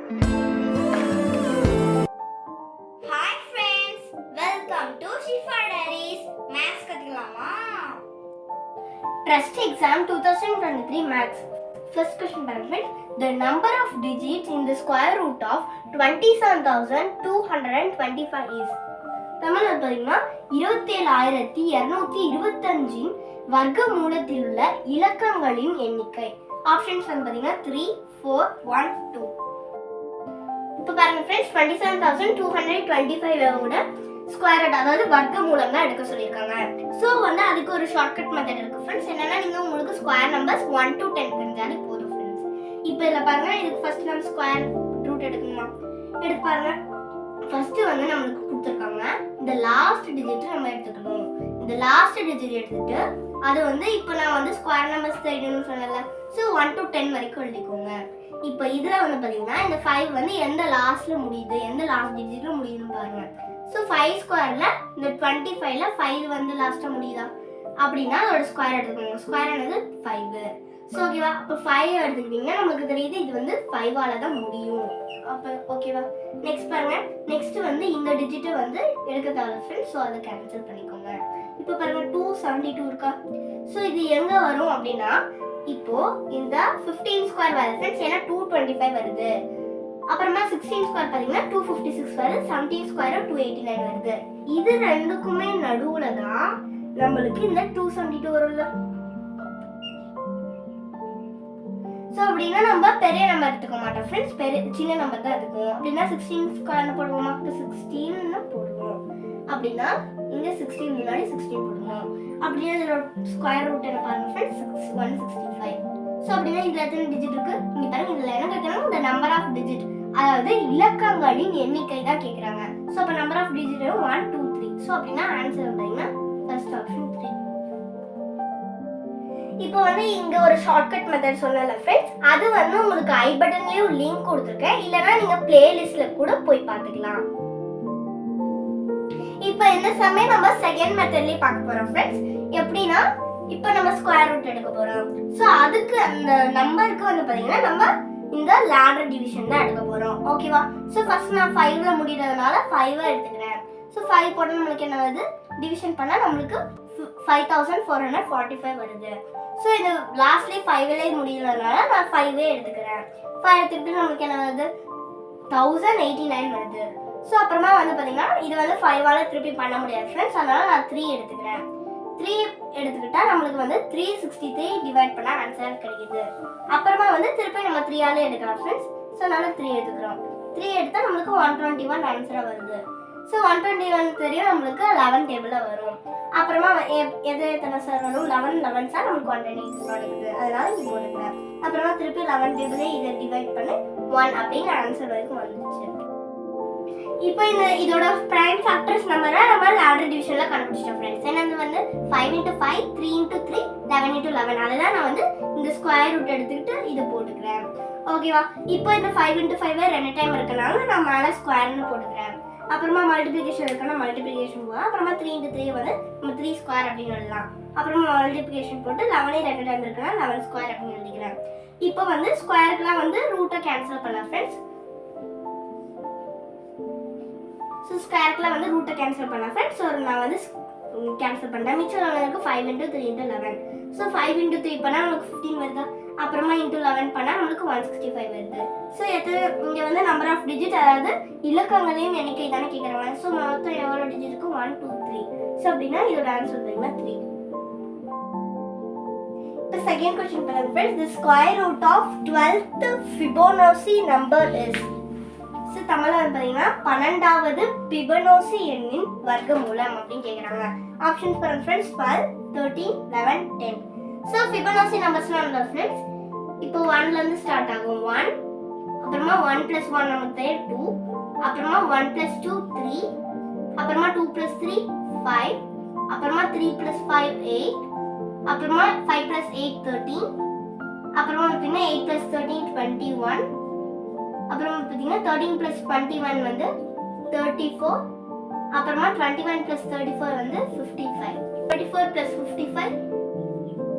Hi friends, welcome to Shifa Diaries. Maths கத்துக்கலாமா? Trust exam 2023 Maths. First question பாருங்க. The number of digits in the square root of 27,225 is. தமிழ்ல பாத்தீங்கன்னா 27,225 வர்க்க மூலத்தில் உள்ள இலக்கங்களின் எண்ணிக்கை. Options வந்து பாத்தீங்கன்னா 3, 4, 1, 2. இப்போ பாருங்க फ्रेंड्स 27,225 ஓட ஸ்கொயர் ரூட் அதாவது வர்க்க மூலம் தான் எடுக்க சொல்லிருக்காங்க. சோ வந்து அதுக்கு ஒரு ஷார்ட்கட் மெத்தட் இருக்கு फ्रेंड्स. என்னன்னா நீங்க உங்களுக்கு ஸ்கொயர் நம்பர்ஸ் 1 to 10 தெரிஞ்சாலே போதும் फ्रेंड्स. இப்போ இதல பாருங்க இதுக்கு ஃபர்ஸ்ட் நம்ம ஸ்கொயர் ரூட் எடுக்கணுமா? எடுத்து பாருங்க. ஃபர்ஸ்ட் வந்து நமக்கு கொடுத்திருக்காங்க இந்த லாஸ்ட் டிஜிட் நம்ம எடுத்துக்கணும். இந்த லாஸ்ட் டிஜிட் எடுத்துட்டு அது வந்து இப்போ நான் வந்து ஸ்கொயர் நம்பர்ஸ் தேடணும்னு சொன்னேன்ல. சோ 1 to 10 வரைக்கும் எழுதிக்கோங்க. இப்போ இதுல வந்து பாத்தீங்கன்னா இந்த 5 வந்து எந்த லாஸ்ட்ல முடியுது எந்த லாஸ்ட் டிஜிட்ல முடியுதுன்னு பாருங்க. சோ 5 ஸ்கொயர்ல இந்த 25ல 5 வந்து லாஸ்டா முடியுதா அப்படினா அதோட ஸ்கொயர் எடுத்துக்கோங்க. ஸ்கொயர் என்னது 5. சோ ஓகேவா? அப்ப 5 எடுத்துக்கிட்டீங்கன்னா நமக்கு தெரியுது இது வந்து 5 ஆல தான் முடியும். அப்ப ஓகேவா? நெக்ஸ்ட் பாருங்க. நெக்ஸ்ட் வந்து இந்த டிஜிட் வந்து எடுக்க தேவை फ्रेंड्स. சோ அத கேன்சல் பண்ணிக்கோங்க. இப்போ பாருங்க 272 இருக்கா? சோ இது எங்க வரும் அப்படினா இப்போ இந்த 15 ஸ்கொயர் வருது फ्रेंड्स. ஏனா 225 வருது. அப்புறமா 16 ஸ்கொயர் பாத்தீங்கன்னா 256 வருது. 17 ஸ்கொயர் 289 வருது. இது ரெண்டுக்குமே நடுவுல தான் நமக்கு இந்த 272 வரும்ல. சோ அப்படினா நம்ம பெரிய நம்பர் எடுத்துக்க மாட்டோம் फ्रेंड्स. சின்ன நம்பர் தான் எடுத்துக்குவோம். அப்படினா 16 ஸ்கொயர்னு போடுவோமா? 16 ன்னு போடுவோம். அப்படினா இங்க 16 முன்னாடி 16 போடுவோம். அப்படியே இதோட ஸ்கொயர் ரூட் என்ன பாருங்க फ्रेंड्स 165. சோ அப்படினா இதுல எத்தனை டிஜிட் இருக்கு? இங்க பாருங்க இதுல என்ன கேக்குறாங்க? the number of digit அதாவது இலக்கங்களின் எண்ணிக்கை தான் கேக்குறாங்க. சோ அப்ப நம்பர் ஆஃப் டிஜிட் 1 2 3. சோ அப்படினா ஆன்சர் பாத்தீங்கன்னா ஃபர்ஸ்ட் ஆப்ஷன் 3. இப்போ வந்து இங்க ஒரு ஷார்ட்கட் மெத்தட் சொன்னேன்ல फ्रेंड्स. அது வந்து உங்களுக்கு ஐ பட்டன்லயும் லிங்க் கொடுத்திருக்கேன். இல்லனா நீங்க பிளேலிஸ்ட்ல கூட போய் பார்த்துக்கலாம். இப்போ இந்த சமயம் நம்ம செகண்ட் மெத்தட்லயே பார்க்க போறோம் फ्रेंड्स. எப்படினா இப்போ நம்ம ஸ்கொயர் ரூட் எடுக்க போறோம். சோ அதுக்கு அந்த நம்பருக்கு வந்து பாத்தீங்கன்னா நம்ம இந்த லாடர் டிவிஷன் தான் எடுக்க போறோம். ஓகேவா? சோ ஃபர்ஸ்ட் நான் 5ல முடிறதுனால 5 எடுத்துக்கிறேன். சோ 5 போட்டா நமக்கு என்ன வருது? டிவிஷன் பண்ணா நமக்கு 5445 வருது. சோ இது லாஸ்ட்லயே 5ல முடிறதுனால நான் 5 எடுத்துக்கிறேன். 5 எடுத்துட்டு நமக்கு என்ன வருது? 1089 வருது. சோ அப்புறமா வந்து பாத்தீங்கன்னா இது வந்து 5 ஆல திருப்பி பண்ண முடியாது फ्रेंड्स. அதனால நான் 3 எடுத்துக்கிறேன். 3 எடுத்துக்கிட்டா நமக்கு வந்து 363 டிவைட் பண்ணா ஆன்சர் கிடைக்குது. அப்புறமா வந்து திருப்பி நம்ம 3 ஆல எடுக்கலாம் फ्रेंड्स. சோ அதனால 3 எடுத்துக்கிறோம். 3 எடுத்தா நமக்கு 121 ஆன்சரா வருது. சோ 121 தெரியும் நமக்கு 11 டேபிள்ல வரும். அப்புறமா எது எத்தனை சார் வரும்? 11 11 சார் நமக்கு 128 கிடைக்குது. அதனால இது போடுறேன். அப்புறமா திருப்பி 11 டேபிளே இத டிவைட் பண்ணி 1 அப்படின ஆன்சர் வரைக்கும் வந்துச்சு. இப்போ இதோட பிரைம் ஃபேக்டர்ஸ் நம்பரை நம்ம லாடர் டிவிஷன்ல கண்டுபிடிச்சிட்டோம் फ्रेंड्स. என்னது வந்து 5 * 5 3 * 3 11 * 11. அதனால நான் வந்து இந்த ஸ்கொயர் ரூட் எடுத்துக்கிட்டு இது போட்டுக்கிறேன். ஓகேவா? இப்போ இந்த 5 * 5 ரெண்டு டைம் இருக்கனால நான் மேல ஸ்கொயர்னு போட்டுக்கிறேன். அப்புறமா மல்டிப்ளிகேஷன் இருக்கனா மல்டிப்ளிகேஷன் போடுறேன். அப்புறமா 3 * 3 வந்து நம்ம 3 ஸ்கொயர் அப்படினு எழுதலாம். அப்புறமா மல்டிப்ளிகேஷன் போட்டு 11 ரெண்டு டைம் இருக்கனா 11 ஸ்கொயர் அப்படினு எழுதிக்கிறேன். இப்போ வந்து ஸ்கொயர்க்குலாம் வந்து ரூட்டை கேன்சல் பண்ணலாம் फ्रेंड्स. சோ ஸ்கொயர்க்குலாம் வந்து ரூட்டை கேன்சல் பண்ணலாம் फ्रेंड्स. சோ நான் வந்து கேன்சல் பண்றேன். மிச்சம் நமக்கு 5 * 3 * 11. சோ 5 * 3 பண்ணா நமக்கு 15 வருதா? அப்புறமா * 11 பண்ணா நமக்கு 165 வருது. சோ இங்க வந்து நம்பர் ஆஃப் டிஜிட் அதாவது இலக்கங்களின் எண்ணிக்கை தான கேக்குறாங்க. சோ மொத்தம் எவ்வளவு டிஜிட் இருக்கு? 1 2 3. சோ அப்படினா இதோட ஆன்சர் பாத்தீங்கன்னா 3. இப்போ செகண்ட் क्वेश्चन பாருங்க friends. the square root of 12th Fibonacci number is. So தமிழ்ல வந்து பாத்தீங்கன்னா 12வது ஃபிபொனாச்சி எண்ணின் வர்க்கமூலம் அப்படினு கேக்குறாங்க. ஆப்ஷன்ஸ் பாருங்க फ्रेंड्स 12 13 11 10. சோ ஃபிபொனாச்சி நம்பர்ஸ்லாம் என்ன फ्रेंड्स? இப்போ 1ல இருந்து ஸ்டார்ட் ஆகும். 1 அப்புறமா 1 + 1 நமக்கு தெரியும் 2. அப்புறமா 1 + 2 3. அப்புறமா 2 + 3 5. அப்புறமா 3 + 5 8. அப்புறமா 5 + 8 13. அப்புறமா பாத்தீங்கன்னா 8 + 13 21. அப்புறமா பாத்தீங்கன்னா 13 + 21 வந்து 34. அப்புறமா 21 + 34 வந்து 55. 34 + 55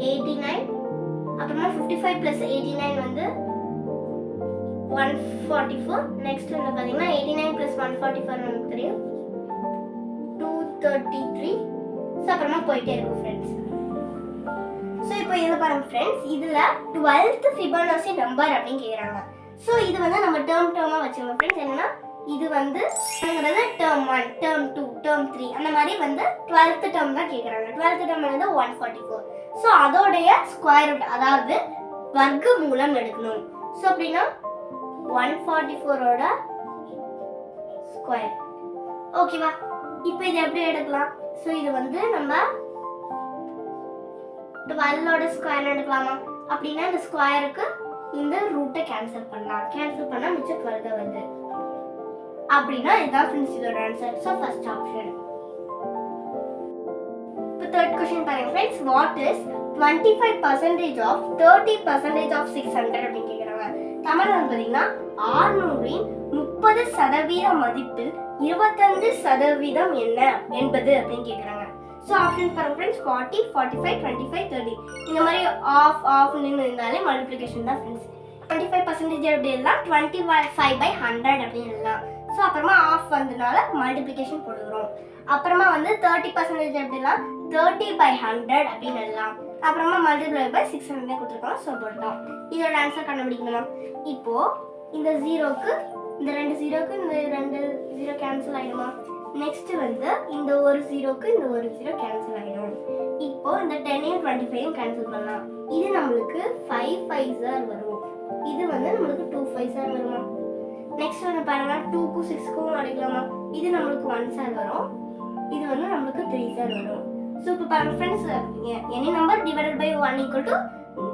89. அப்புறமா 55 + 89 வந்து 144. நெக்ஸ்ட் வந்து பார்த்தீங்கன்னா 89 + 144 நமக்கு தெரியும் 233. ஸோ அப்புறமா போயிட்டே இருக்கும் ஃப்ரெண்ட்ஸ். ஸோ இப்போ இதில் பாருங்க ஃப்ரெண்ட்ஸ், இதில் 12th ஃபிபனாசி நம்பர் அப்படின்னு கேட்குறாங்க. ஸோ இது வந்து நம்ம டேர்மாக வச்சுக்கோங்க ஃப்ரெண்ட்ஸ். என்னன்னா இது வந்து டேர்ம் 1, டேர்ம் 2, டேர்ம் 3 அந்த மாதிரி வந்து 12th டேர்ம் தான் கேட்குறாங்க. 12th டேர்ம் வந்து 144. ஸோ அதோடைய ஸ்கொயர் ரூட், அதாவது வர்க்க மூலம் எடுக்கணும். ஸோ அப்படின்னா 144ஓட ஸ்கொயர். ஓகேவா? இப்போ இது எப்படி எடுக்கலாம்? ஸோ இது வந்து நம்ம 12ஓட ஸ்கொயர் எடுக்கலாமா? அப்படின்னா இந்த ஸ்கொயருக்கு இந்த ரூட்டை கேன்சல் பண்ணலாம். கேன்சல் பண்ணால் மிச்சம் 12 தான் வருது. அப்படின்னா இதுதான் ஃப்ரெண்ட்ஸ் இதோட ஆன்சர். So first option. இப்போ தேர்ட் கொஸ்டின் பாருங்க friends. What is 25% of 30% of 600 அப்படின்னு கேட்குறாங்க. தமிழ் வந்து பார்த்தீங்கன்னா 600இன் 30% மதிப்பில் 25% என்ன என்பது அப்படின்னு கேட்குறாங்க. ஸோ ஆப்ஷன் பாருங்க ஃப்ரெண்ட்ஸ். 40, 45, 25, 30 இந்த மாதிரி ஆஃப்னு இருந்தாலே மல்டிப்ளிகேஷன் தான் ஃப்ரெண்ட்ஸ். 25% எப்படி எல்லாம் 25/100 அப்படின்னு எல்லாம். ஸோ அப்புறமா ஆஃப் வந்ததுனால மல்டிப்ளிகேஷன் போடுகிறோம். அப்புறமா வந்து 30% எப்படிலாம் 30/100 அப்படின்னு எல்லாம். அப்புறமா மல்டிப்ளை பை 600 கொடுத்துருக்கோம். ஸோ போட்டோம். இதோட ஆன்சர் கண்டுபிடிக்கணும். இப்போ இந்த ஜீரோக்கு இந்த 2 ஜீரோக்கு இந்த 2 ஜீரோ கேன்சல் ஆகிடுமா? நெக்ஸ்ட் வந்து இந்த ஒரு ஜீரோக்கு இந்த ஒரு ஜீரோ கேன்சல் ஆகிடும். இப்போ இந்த 10ஐயும் 25ஐயும் கேன்சல் பண்ணலாம். இது நம்மளுக்கு 5 5s வரும். இது வந்து நம்மளுக்கு 2 5s வருமா? நெக்ஸ்ட் வந்து பாருங்க 2க்கும் 6க்கும் அடிக்கலாமா? இது நம்மளுக்கு 1s வரும். இது வந்து நம்மளுக்கு 3s வரும். ஸோ இப்போ பாருங்க friends, any number divided by 1 equal to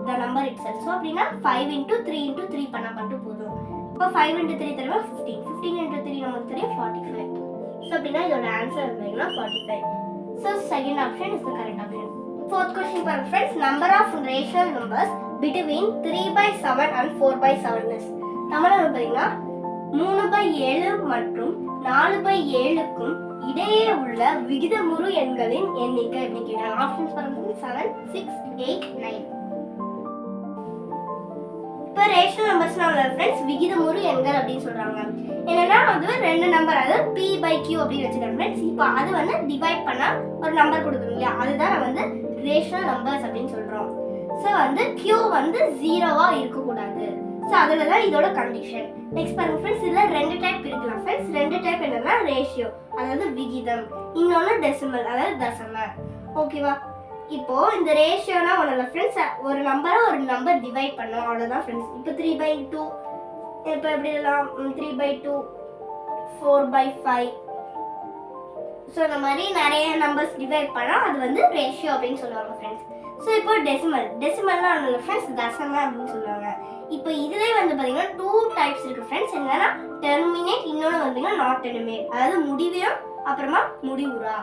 the number itself. So அப்படின்னா 5 × 3 × 3 பண்ணால் மட்டும் போதும். இப்போ 5 × 3 தெரியுமா 15. 15 × 3 நமக்கு தெரியும் 45. ஸோ அப்படின்னா இதோட ஆன்சர் இருந்தீங்கன்னா 45. So second option is the correct option. Fourth question பாருங்க friends. Number of rational numbers between 3/7 and 4/7 is. தமிழில் பார்த்தீங்கன்னா 3/7 மற்றும் 4/7க்கும் இடையே உள்ள விகிதமுறு எண்களின் எண்ணிக்கை அப்படின்னு கேட்குறாங்க. ஆப்ஷன்ஸ் பாருங்க 7, 6, 8, 9. இப்போ ரேஷனல் நம்பர்ஸ்னால ஃப்ரெண்ட்ஸ் விகிதமுறு எண்கள் அப்படின்னு சொல்றாங்க. என்னன்னா அது 2 நம்பர், அதாவது p/q அப்படின்னு வச்சுக்கிறோம் ஃப்ரெண்ட்ஸ். இப்போ அது வந்து டிவைட் பண்ணா ஒரு நம்பர் கொடுக்கணும் இல்லையா? அதுதான் நம்ம வந்து ரேஷனல் நம்பர்ஸ் அப்படின்னு சொல்றோம். ஸோ வந்து q வந்து 0வா இருக்கக்கூடாது. ஸோ அதில் தான் இதோட கண்டிஷன். நெக்ஸ்ட் பாருங்க ஃப்ரெண்ட்ஸ், இதில் 2 டைப் இருக்கலாம் ஃப்ரெண்ட்ஸ். 2 டைப் என்னன்னா ரேஷியோ, அதாவது விகிதம், இன்னொன்று டெசிமல், அதாவது தசம. ஓகேவா? இப்போ இந்த ரேஷியோனா ஒன்றும் இல்லை ஃப்ரெண்ட்ஸ், ஒரு நம்பரை ஒரு நம்பர் டிவைட் பண்ணோம், அவ்வளோதான் ஃப்ரெண்ட்ஸ். இப்போ 3/2, இப்போ எப்படி எல்லாம் 3/2, 4/5. ஸோ இந்த மாதிரி நிறைய நம்பர்ஸ் டிவைட் பண்ணால் அது வந்து ரேஷியோ அப்படின்னு சொல்லுவாங்க ஃப்ரெண்ட்ஸ். ஸோ இப்போ டெசிமல்னா ஒன்றும் இல்லை ஃப்ரெண்ட்ஸ், தசம அப்படின்னு சொல்லுவாங்க. இப்போ இதுலேயே வந்து பார்த்தீங்கன்னா 2 டைப்ஸ் இருக்குது ஃப்ரெண்ட்ஸ். என்னன்னா டெர்மினேட், இன்னொன்று பார்த்தீங்கன்னா நாட் டெர்மினேட், அதாவது முடிவும் அப்புறமா முடிவுறா.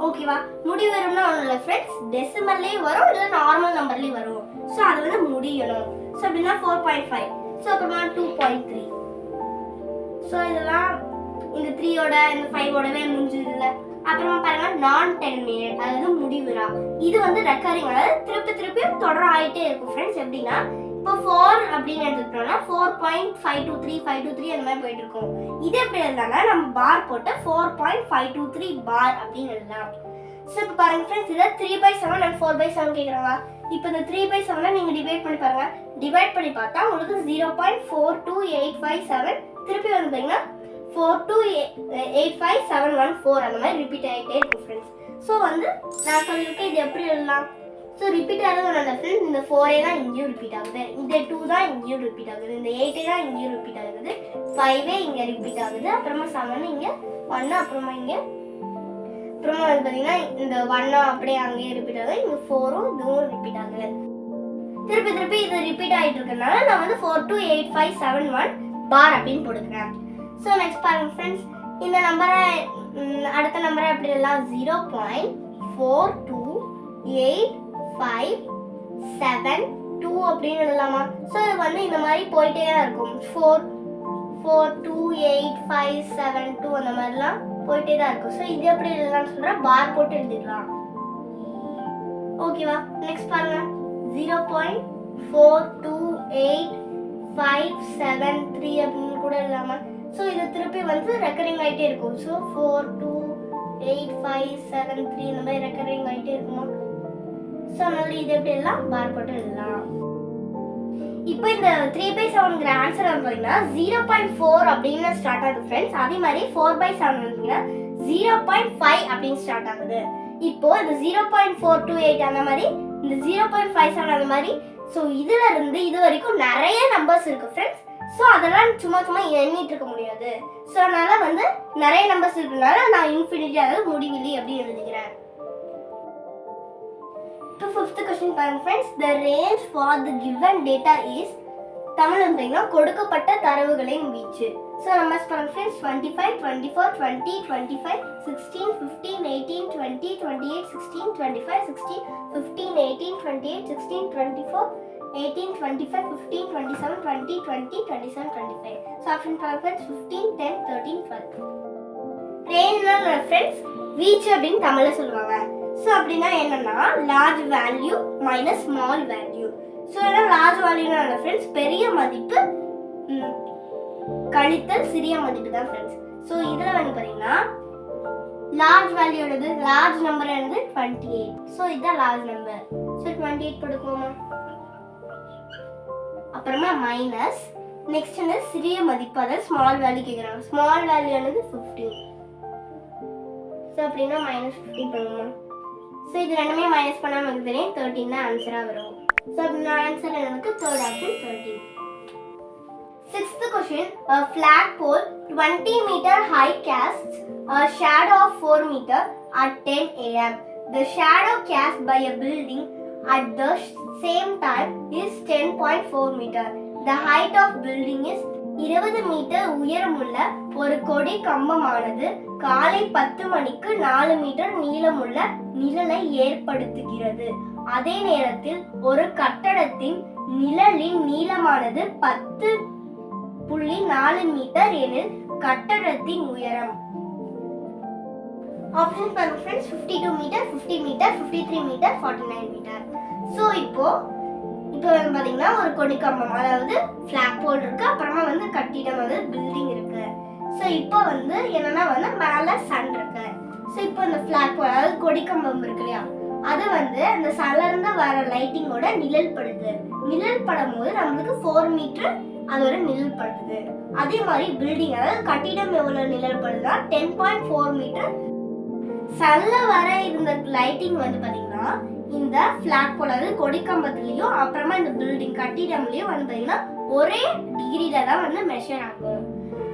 ஓகேவா? முடிவரும்னா ஒன்றும் இல்லை ஃப்ரெண்ட்ஸ், டெசிமல்லையும் வரும் இல்லை நார்மல் நம்பர்லேயும் வரும். ஸோ அது வந்து முடியணும். ஸோ அப்படின்னா 4.5. ஸோ அப்புறமா 2.3. ஸோ இதெல்லாம் இந்த 3யோட இந்த 5ஓடவே முடிஞ்சதில்லை. அப்புறமா பாருங்க நான் டெர்மினேட், அதாவது முடிவுறா. இது வந்து ரெக்கரிங், அதாவது திருப்பியும் தொடர் ஆகிட்டே இருக்கும் ஃப்ரெண்ட்ஸ். எப்படின்னா இப்போ 4 அப்படின்னு எடுத்துக்கிட்டோம்னா 4.523 523 அந்த மாதிரி போயிட்டு இருக்கும். இது எப்படி எழுதலாம்னா நம்ம பார் போட்டு 4.523 பார் அப்படின்னு எழுதலாம். ஸோ இப்போ பாருங்க ஃப்ரெண்ட்ஸ், இதில் 3/7 and 4/7 கேட்குறாங்க. இப்போ இந்த 3/7 நீங்கள் டிவைட் பண்ணி பாருங்க. டிவைட் பண்ணி பார்த்தா உங்களுக்கு 0.42857 திருப்பி வந்து பார்த்தீங்கன்னா 4285714 அந்த மாதிரி ரிப்பீட் ஆகிட்டே இருக்கும் ஃப்ரெண்ட்ஸ். ஸோ வந்து நான் சொல்லியிருக்கேன் இது எப்படி எழுதலாம். ஸோ ரிப்பீட் ஆகுது நல்ல ஃப்ரெண்ட்ஸ். இந்த 4 தான் இங்கேயும் ரிப்பீட் ஆகுது, இந்த 2 தான் இங்கேயும் ரிப்பீட் ஆகுது, இந்த 8 தான் இங்கேயும் ரிப்பீட் ஆகுது, 5 இங்கே ரிப்பீட் ஆகுது, அப்புறமா 7 இங்கே 1, அப்புறமா இங்கே அப்புறமா வந்து பார்த்தீங்கன்னா இந்த 1 அப்படியே அங்கேயே ரிப்பீட் ஆகுது, இங்கே 4ம் இதுவும் ரிப்பீட் ஆகுது. திருப்பி இது ரிப்பீட் ஆகிட்டு இருக்கனால நான் வந்து 428571 பார் அப்படின்னு போட்டுக்கிறேன். ஸோ நெக்ஸ்ட் பாருங்க ஃப்ரெண்ட்ஸ், இந்த நம்பரை அடுத்த நம்பரை எப்படி எல்லாம் 0.42857 அப்படின்னு எழுதலாமா? ஸோ இது வந்து இந்த மாதிரி போயிட்டே தான் இருக்கும். 4428572 அந்த மாதிரிலாம் போயிட்டே தான் இருக்கும். ஸோ இது எப்படி எழுதலாம்னு சொல்கிறேன், பார் போட்டு எழுதிக்கலாம். ஓகேவா? நெக்ஸ்ட் பாருங்க 0.4285772 5 7 3 அப்படின்னு கூட இல்லாமல் ஸோ இது திருப்பி வந்து ரெக்கரிங் ஆகிட்டே இருக்கும். ஸோ 4 2 8 5 7 3 இந்த மாதிரி ரெக்கரிங் ஆகிட்டே இருக்குமா. ஸோ அதனால இது எப்படி எல்லாம் பார் போட்டு எழுதலாம். இப்போ இந்த 3/7ங்கிற ஆன்சர் வந்து பார்த்தீங்கன்னா 0.4 அப்படின்னு ஸ்டார்ட் ஆகுது ஃப்ரெண்ட்ஸ். அதே மாதிரி 4/7 பார்த்தீங்கன்னா 0.5 அப்படின்னு ஸ்டார்ட் ஆகுது. இப்போ இந்த 0.428 அந்த மாதிரி இந்த 0.57 அந்த மாதிரி ஸோ இதுல இருந்து இது வரைக்கும் நிறைய நம்பர்ஸ் இருக்கு ஃப்ரெண்ட்ஸ். ஸோ அதெல்லாம் சும்மா எண்ணிட்டு இருக்க முடியாது. ஸோ அதனால வந்து நிறைய நம்பர்ஸ் இருக்கிறதுனால நான் இன்ஃபினிட்டி அதாவது முடிவிலி அப்படி எழுதிக்கிறேன். To fifth question பாருங்க friends. The range for the given data is Tamil வந்து கொடுக்கப்பட்ட தரவுகளின் வீச்சு. So numbers பாருங்க friends 25 24 20 25 16 15 18 20 28 16 25 16 15 18 28 16 24 18 25 15 27 20 20 27 25. So option பாருங்க friends 15 10 13 12. ரேஞ்ச்னா friends வீச்சு அப்படின்னு தமிழ்ல சொல்லுவாங்க. ஸோ அப்படின்னா என்னன்னா large value minus small value. So ஏன்னா லார்ஜ் வேல்யூனா ஃப்ரெண்ட்ஸ் பெரிய மதிப்பு கழித்தல் சிறிய மதிப்பு தான் ஃப்ரெண்ட்ஸ். ஸோ இதில் வந்து பார்த்தீங்கன்னா லார்ஜ் வேல்யூடது லார்ஜ் நம்பர் வந்து 28. ஸோ இதுதான் லார்ஜ் நம்பர். ஸோ 28 கொடுக்குவோமா. அப்புறமா மைனஸ் நெக்ஸ்ட் வந்து சிறிய மதிப்பு அதாவது ஸ்மால் வேல்யூ கேட்குறாங்க. ஸ்மால் வேல்யூ வந்து 15. ஸோ அப்படின்னா மைனஸ் 15 பண்ணுவோமா. ஸோ இது ரெண்டுமே மைனஸ் பண்ணாமல் எனக்கு தெரியும் 13 தான் ஆன்சராக வரும். ஸோ அப்படின்னா ஆன்சர் எனக்கு third option 13. Sixth question, a flagpole 20 meter high casts a shadow of 4 meter at 10 a.m. The shadow cast by a building at the same time is 10.4 meter. The height of building is 20 metre உயரமுள்ள ஒரு கொடி கம்பமானது காலை 10 மணிக்கு 4 metre நீளமுள்ள நிழலை ஏற்படுத்துகிறது. அதே நேரத்தில் ஒரு கட்டடத்தின் நிழலின் நீளமானது 10.4 மீட்டர் எனில் கட்டடத்தின் உயரம். ஆப்ஷன் பாருங்க friends 52 metre 50 metre 53 metre 49 metre. So இப்போ வந்து பாத்தீங்கன்னா ஒரு கொடிக்கம்பம் அதாவது ஃபிளாக் போல் இருக்கு. அப்புறமா வந்து கட்டிடம் வந்து பில்டிங் இருக்கு. ஸோ இப்போ வந்து என்னன்னா வந்து மேல சன் இருக்கு. ஸோ இப்போ இந்த ஃபிளாக் போல் அதாவது கொடிக்கம்பம் இருக்கு இல்லையா அது வந்து அந்த சன்ல இருந்து வர லைட்டிங்கோட நிழல் படுது. நிழல் படும் போது நம்மளுக்கு 4 மீட்டர் அதோட நிழல் படுது. அதே மாதிரி பில்டிங் அதாவது கட்டிடம் எவ்வளவு நிழல் படுதுன்னா 10.4 மீட்டர். சன்ல வர இந்த லைட்டிங் வந்து பாத்தீங்கன்னா இந்த ஃபிளாக் போல் அதாவது கொடிக்கம்பத்துலயும் அப்புறமா இந்த பில்டிங் கட்டிடம்லயும் வந்து பாத்தீங்கன்னா ஒரே டிகிரில தான் வந்து மெஷர் ஆகும்.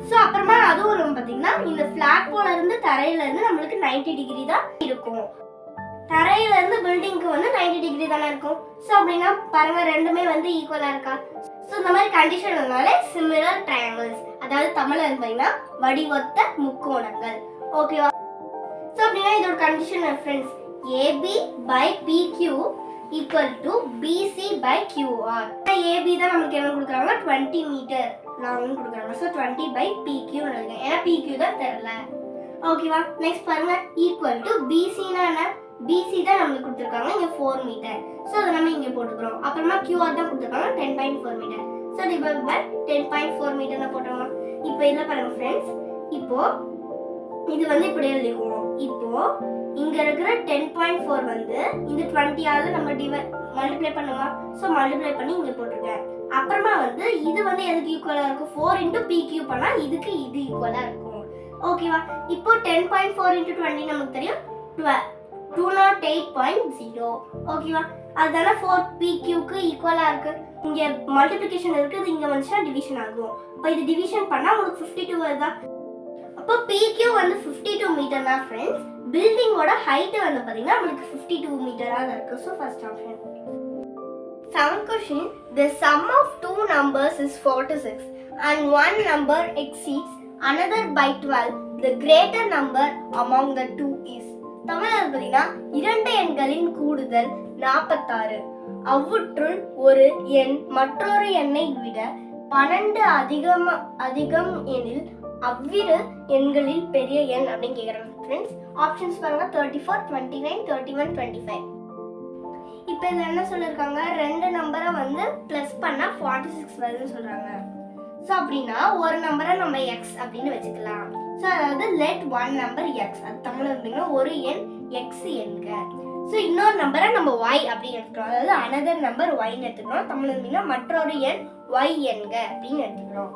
ஸோ அப்புறமா அதுவும் வந்து பாத்தீங்கன்னா இந்த ஃபிளாக் போல இருந்து தரையில இருந்து நம்மளுக்கு 90 டிகிரி தான் இருக்கும். தரையில இருந்து பில்டிங்க்கு வந்து 90 டிகிரி தானே இருக்கும். ஸோ அப்படின்னா பாருங்க ரெண்டுமே வந்து ஈக்குவலா இருக்கா. ஸோ இந்த மாதிரி கண்டிஷன்னால சிமிலர் ட்ரையாங்கிள்ஸ் அதாவது தமிழ்ல வந்து பாத்தீங்கன்னா வடிவொத்த முக்கோணங்கள். ஓகேவா. ஸோ அப்படின்னா இதோட condition friends AB by PQ equal to BC by QR. AB தான் நமக்கு என்ன கொடுக்குறாங்க 20 மீட்டர் லாங் கொடுக்குறாங்க. ஸோ 20 by PQ எழுதுங்க. ஏன்னா PQ தான் தெரியல. ஓகேவா. நெக்ஸ்ட் பாருங்க ஈக்குவல் டு BCனா என்ன BC தான் நமக்கு கொடுத்துருக்காங்க இங்கே 4 மீட்டர். ஸோ அதை நம்ம இங்கே போட்டுக்கிறோம். அப்புறமா QR தான் கொடுத்துருக்காங்க 10.4 மீட்டர். ஸோ டிவைட் பை 10.4 மீட்டர்னு போட்டோமா. இப்போ இதில் பாருங்க ஃப்ரெண்ட்ஸ் இப்போ இது வந்து இப்படி எழுதிக்குவோம். இப்போ இங்க இருக்கிற 10.4 வந்து இந்த 20 ஆல நம்ம மல்டிப்ளை பண்ணுமா. ஸோ மல்டிப்ளை பண்ணி இங்க போட்டிருக்கேன். அப்புறமா வந்து இது வந்து எதுக்கு ஈக்குவலா இருக்கும் 4 into PQ பண்ணா இதுக்கு இது ஈக்குவலா இருக்கும். ஓகேவா. இப்போ 10.4 into 20 நமக்கு தெரியும் 208.0. ஓகேவா. அதுதானே 4 PQக்கு ஈக்குவலா இருக்கு. இங்க மல்டிப்ளிகேஷன் இருக்குது இங்க வந்துச்சுன்னா டிவிஷன் ஆகும். இப்போ இது டிவிஷன் பண்ணா உங்களுக்கு 52 வருதா. அப்போ PQ வந்து 52 மீட்டர் தான் ஃப்ரெண்ட்ஸ். பில்டிங்கோட ஹைட் வந்து பாத்தீங்கன்னா நமக்கு 52 மீட்டரா இருக்கு. So first option. Seventh question, the sum of two numbers is 46 and one number exceeds another by 12. The greater number among the two is. தமிழ்ல பாத்தீங்கன்னா இரண்டு எண்களின் கூடுதல் 46. அவ்வுற்றுள் ஒரு எண் மற்றொரு எண்ணை விட 12 அதிகம் எனில் அவ்விரு எண்களில் பெரிய எண் அப்படின்னு கேக்குறாங்க ஃப்ரெண்ட்ஸ். ஆப்ஷன்ஸ் பாருங்க 34 29 31 25. இப்போ இதில் என்ன சொல்லியிருக்காங்க, ரெண்டு நம்பரை வந்து ப்ளஸ் பண்ணால் 46 வருதுன்னு சொல்கிறாங்க. ஸோ அப்படின்னா ஒரு நம்பரை நம்ம எக்ஸ் அப்படின்னு வச்சுக்கலாம். ஸோ அதாவது லெட் ஒன் நம்பர் எக்ஸ், அது தமிழ் இருந்தீங்கன்னா ஒரு எண் எக்ஸ் என்க. ஸோ இன்னொரு நம்பரை நம்ம ஒய் அப்படின்னு எடுத்துக்கிறோம், அதாவது அனதர் நம்பர் ஒய்ன்னு எடுத்துக்கிறோம். தமிழ் இருந்தீங்கன்னா மற்றொரு எண் ஒய் என்க அப்படின்னு எடுத்துக்கிறோம்.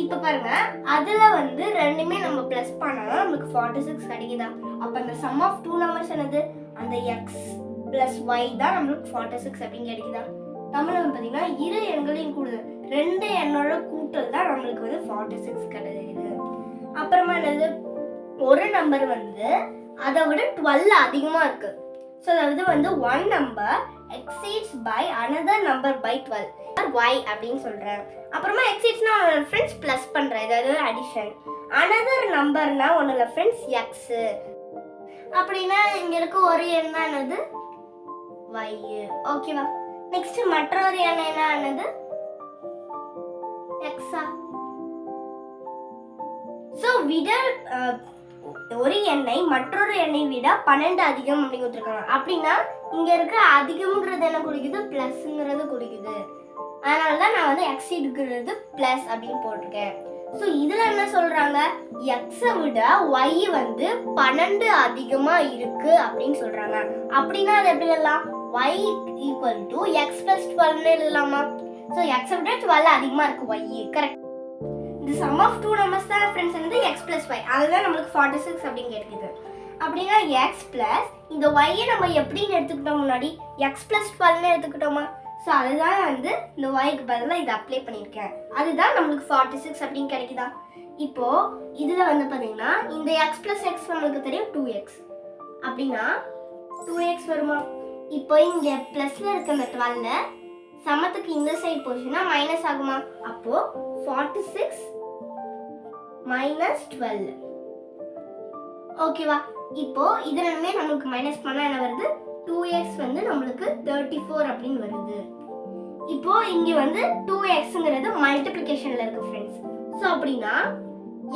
இப்போ பாருங்க, அதில் வந்து ரெண்டுமே நம்ம ப்ளஸ் பண்ணால் நம்மளுக்கு 46 கிடைக்குதா. அப்போ அந்த சம் ஆஃப் டூ நம்பர்ஸ் என்னது, அந்த எக்ஸ் ப்ளஸ் ஒய் தான் நம்மளுக்கு 46 அப்படின்னு கிடைக்குதா. தமிழ் வந்து பார்த்தீங்கன்னா இரு எண்களையும் கூடுதல், ரெண்டு எண்ணோட கூட்டல் தான் நம்மளுக்கு வந்து 46 கிடைக்குது. அப்புறமா என்னது, ஒரு நம்பர் வந்து அதை விட 12 அதிகமாக இருக்கு. ஸோ அதாவது வந்து one number exceeds by another number by 12 y அப்படின்னு சொல்கிறேன். அப்புறமா எக்ஸீட்ஸ்னா ஒன்று ஃப்ரெண்ட்ஸ் ப்ளஸ் பண்ணுறேன், இதாவது அடிஷன். அனதர் நம்பர்னா ஒன்று இல்லை ஃப்ரெண்ட்ஸ் எக்ஸு. அப்படின்னா இங்கே இருக்க ஒரு எண் தான் என்னது y. ஓகேவா. நெக்ஸ்ட் மற்றொரு எண் என்னது எக்ஸா. ஸோ விட ஒரு எண்ணை மற்றொரு எண்ணை விட 12 அதிகம் அப்படின்னு கொடுத்துருக்காங்க. அப்படின்னா இங்க இருக்க அதிகம்ங்கிறது என்ன குறிக்குது, பிளஸ்ங்கிறது குறிக்குது. அதனால தான் நான் வந்து எக்ஸீடுங்கிறது பிளஸ் அப்படின்னு போட்டிருக்கேன். ஸோ இதுல என்ன சொல்றாங்க, எக்ஸை விட ஒய் வந்து 12 அதிகமா இருக்கு அப்படின்னு சொல்றாங்க. அப்படின்னா அது எப்படி எழுதலாம், y equal to x plus 12 எழுதலாமா. ஸோ எக்ஸை விட 12 அதிகமா இருக்கு y. கரெக்ட். இந்த சம் ஆஃப் டூ நம்பர்ஸ் தான் ஃப்ரெண்ட்ஸ் வந்து எக்ஸ் பிளஸ் ஒய், அதுதான் நம்மளுக்கு 46 அப்படின்னு கிடைக்குது. அப்படின்னா எக்ஸ் பிளஸ் இந்த ஒய்யை நம்ம எப்படின்னு எடுத்துக்கிட்டோம், முன்னாடி எக்ஸ் பிளஸ் 12 எடுத்துக்கிட்டோமா. ஸோ அதுதான் வந்து இந்த ஒய்க்கு பதிலாக இதை அப்ளை பண்ணியிருக்கேன், அதுதான் நம்மளுக்கு 46 அப்படின்னு கிடைக்குதா. இப்போ இதில் வந்து பார்த்தீங்கன்னா இந்த எக்ஸ் பிளஸ் எக்ஸ் நம்மளுக்கு தெரியும் 2x, அப்படின்னா 2x வருமா. இப்போ இங்கே ப்ளஸில் இருக்க இந்த 12 சமத்துக்கு இந்த சைடு போச்சுன்னா மைனஸ் ஆகுமா. அப்போ 46 மைனஸ் 12. ஓகேவா. இப்போ இது ரெண்டுமே நம்மளுக்கு மைனஸ் பண்ணால் என்ன வருது, 2x வந்து நம்மளுக்கு 34 அப்படின்னு வருது. இப்போ இங்கே வந்து 2xங்கிறது மல்டிப்ளிகேஷனில் இருக்கு ஃப்ரெண்ட்ஸ். ஸோ அப்படின்னா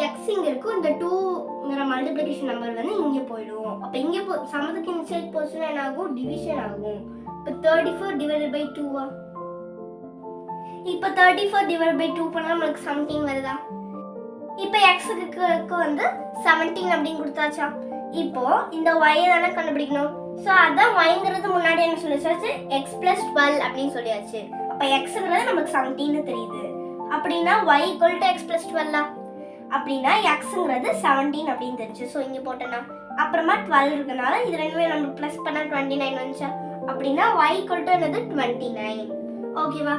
எக்ஸ் இங்கே இருக்கும், இந்த 2ங்கிற மல்டிப்ளிகேஷன் நம்பர் வந்து இங்கே போயிடும். அப்போ இங்கே சமத்துக்கு இந்த சைடு போச்சுன்னா என்ன ஆகும், டிவிஷன் ஆகும். இப்போ 34 டிவைடட் பை 2வா. இப்போ 34 டிவைட் பை 2 பண்ணால் நம்மளுக்கு 17 வருதா. இப்போ எக்ஸுக்கு வந்து 17 அப்படின்னு கொடுத்தாச்சா. இப்போ இந்த ஒய்யை தானே கண்டுபிடிக்கணும். ஸோ அதான் ஒய்ங்கிறது முன்னாடி என்ன சொல்லிச்சாச்சு, எக்ஸ் பிளஸ் 12 அப்படின்னு சொல்லியாச்சு. அப்போ எக்ஸுங்கிறது நமக்கு 17 தெரியுது. அப்படின்னா y equal to x plus 12. அப்படின்னா எக்ஸுங்கிறது 17 அப்படின்னு தெரிஞ்சு. ஸோ இங்கே போட்டோன்னா அப்புறமா 12 இருக்கனால இது ரெண்டுமே நம்ம ப்ளஸ் பண்ணால் 29 வந்துச்சா. அப்படின்னா ஒய் ஈக்குவல் டு என்னது 29. ஓகேவா.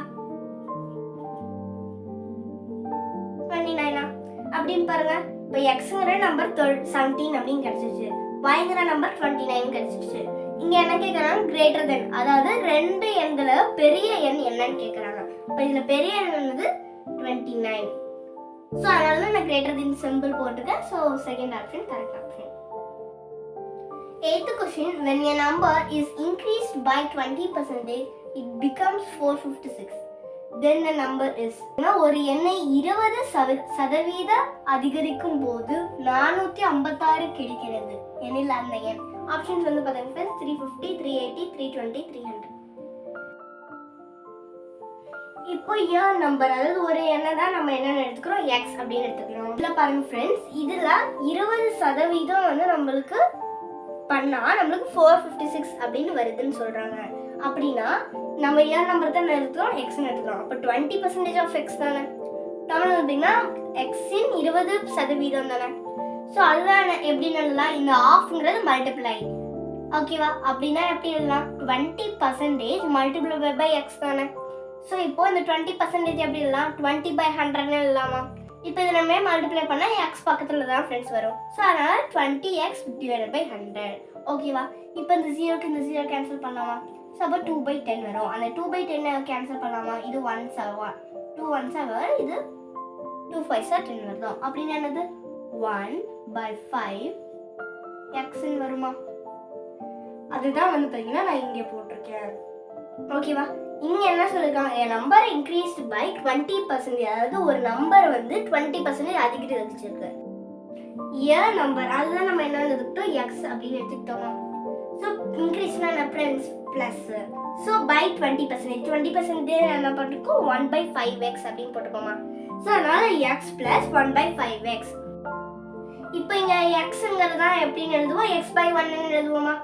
29 அப்படின்னு பாருங்க. இப்போ எக்ஸுங்கிற நம்பர் 17 அப்படின்னு கிடைச்சிச்சு, ஒய்ங்கிற நம்பர் 29 கிடைச்சிச்சு. இங்க என்ன கேட்கறாங்க, கிரேட்டர் தென், அதாவது ரெண்டு எண்கள பெரிய எண் என்னன்னு கேட்கறாங்க. இப்போ இதுல பெரிய எண் என்னது 29. ஸோ அதனால நான் கிரேட்டர் தென் சிம்பிள் போட்டுருக்கேன். So second option correct option. 8th question, when a number is increased by 20%, it becomes 456. Then the number is, ஒரு எண்ணை 20% அதிகரிக்கும் போது 456 கிடைக்கிறது எனில் அந்த எண். ஆப்ஷன்ஸ் வந்து பார்த்தீங்கன்னா 350, 380, 320, 300. இப்போ இயர் நம்பர், அதாவது ஒரு எண்ணை தான் நம்ம என்னென்னு எடுத்துக்கிறோம், எக்ஸ் அப்படின்னு எடுத்துக்கிறோம். இதில் பாருங்க ஃப்ரெண்ட்ஸ், இதில் 20% வந்து நம்மளுக்கு பண்ணால் நம்மளுக்கு 456 அப்படின்னு வருதுன்னு சொல்கிறாங்க. அப்படின்னா நம்ம இயர் நம்பர் தான் எடுத்துக்கிறோம், எக்ஸ்ன்னு எடுத்துக்கிறோம். அப்போ 20% ஆஃப் எக்ஸ் தானே. தமிழ் பார்த்தீங்கன்னா எக்ஸின் 20% தானே. ஸோ அதுதான் எப்படி எழுதலாம், இந்த ஆஃப்ங்கிறது மல்டிப்ளை. ஓகேவா. அப்படின்னா எப்படி எழுதலாம், 20% மல்டிப்ளை பை எக்ஸ் தானே. ஸோ இப்போ இந்த 20% எப்படி எழுதலாம், 20 by 100 எழுதலாமா. இப்போ இதை நம்ம மல்டிப்ளை பண்ணால் எக்ஸ் பக்கத்தில் தான் ஃப்ரெண்ட்ஸ் வரும். ஸோ அதனால் 20x டிவைடட் பை 100. ஓகேவா. இப்போ இந்த 0க்கு இந்த 0 கேன்சல் பண்ணலாமா. ஸோ அப்போ 2/10 வரும். அந்த 2/10 கேன்சல் பண்ணலாமா. இது 1 7, 2 1 7, இது 2 5 10 வருதோ. அப்படின்னு என்னது 1/5 எக்ஸ்ன்னு வருமா. அதுதான் வந்து பார்த்தீங்கன்னா நான் இங்கே போட்டிருக்கேன். ஓகேவா. இங்கே என்ன சொல்லியிருக்காங்க, நம்பர் இன்க்ரீஸ்டு பை 20%, அதாவது ஒரு நம்பர் வந்து 20% அதிகரிச்சிருக்கு. இயர் நம்பர் அதுதான் நம்ம என்ன எடுத்துக்கிட்டோம், எக்ஸ் அப்படின்னு எடுத்துக்கிட்டோம். ஸோ இன்க்ரீஸ்னா என்ன ஃப்ரெண்ட்ஸ், ப்ளஸ் ஸோ பை 20%. 20% என்ன பண்ணிருக்கோம் 1/5x அப்படின்னு போட்டுக்கோமா. ஸோ அதனால எக்ஸ் பிளஸ் 1/5x. இப்போ இங்கே எக்ஸுங்கிறது தான் எப்படின்னு எழுதுவோம், x/1 எழுதுவோமா.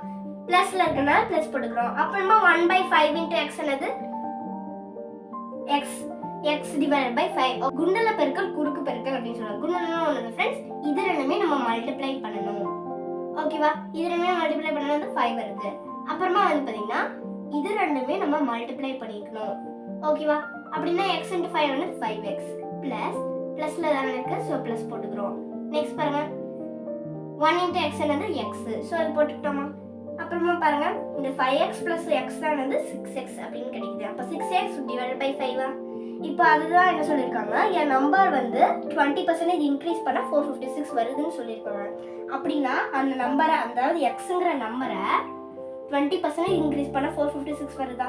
ப்ளஸில் இருக்கனால ப்ளஸ் போட்டுக்கிறோம். அப்புறமா 1/5 இன்ட்டு எக்ஸ் என்னது x டிவைடட் பை 5. குண்டல பெருக்கல் குறுக்கு பெருக்கல் அப்படின்னு சொல்லுவாங்க. குண்டலன்னா ஒன்று ஃப்ரெண்ட்ஸ், இது ரெண்டுமே நம்ம மல்டிப்ளை பண்ணணும். ஓகேவா, இது ரெண்டுமே மல்டிப்ளை பண்ணா 5 வருது. அப்புறமா வந்து பார்த்தீங்கன்னா இது ரெண்டுமே நம்ம மல்டிப்ளை பண்ணிக்கணும். ஓகேவா, அப்படின்னா x × 5 வந்து 5x ப்ளஸ் ப்ளஸில் தானே இருக்குது, ஸோ ப்ளஸ் போட்டுக்கிறோம். நெக்ஸ்ட் பாருங்க 1 × x என்னது x, ஸோ அது போட்டுக்கிட்டோமா. அப்புறமா பாருங்க இந்த 5x + x தான் வந்து 6x அப்படின்னு கிடைக்குது. அப்போ 6x டிவைடட் பை 5. இப்போ அதுதான் என்ன சொல்லியிருக்காங்க, என் நம்பர் வந்து 20% இன்க்ரீஸ் பண்ணால் 456 வருதுன்னு சொல்லியிருக்காங்க. அப்படின்னா அந்த நம்பரை, அதாவது எக்ஸுங்கிற நம்பரை 20% இன்க்ரீஸ் பண்ணால் 456 வருதா.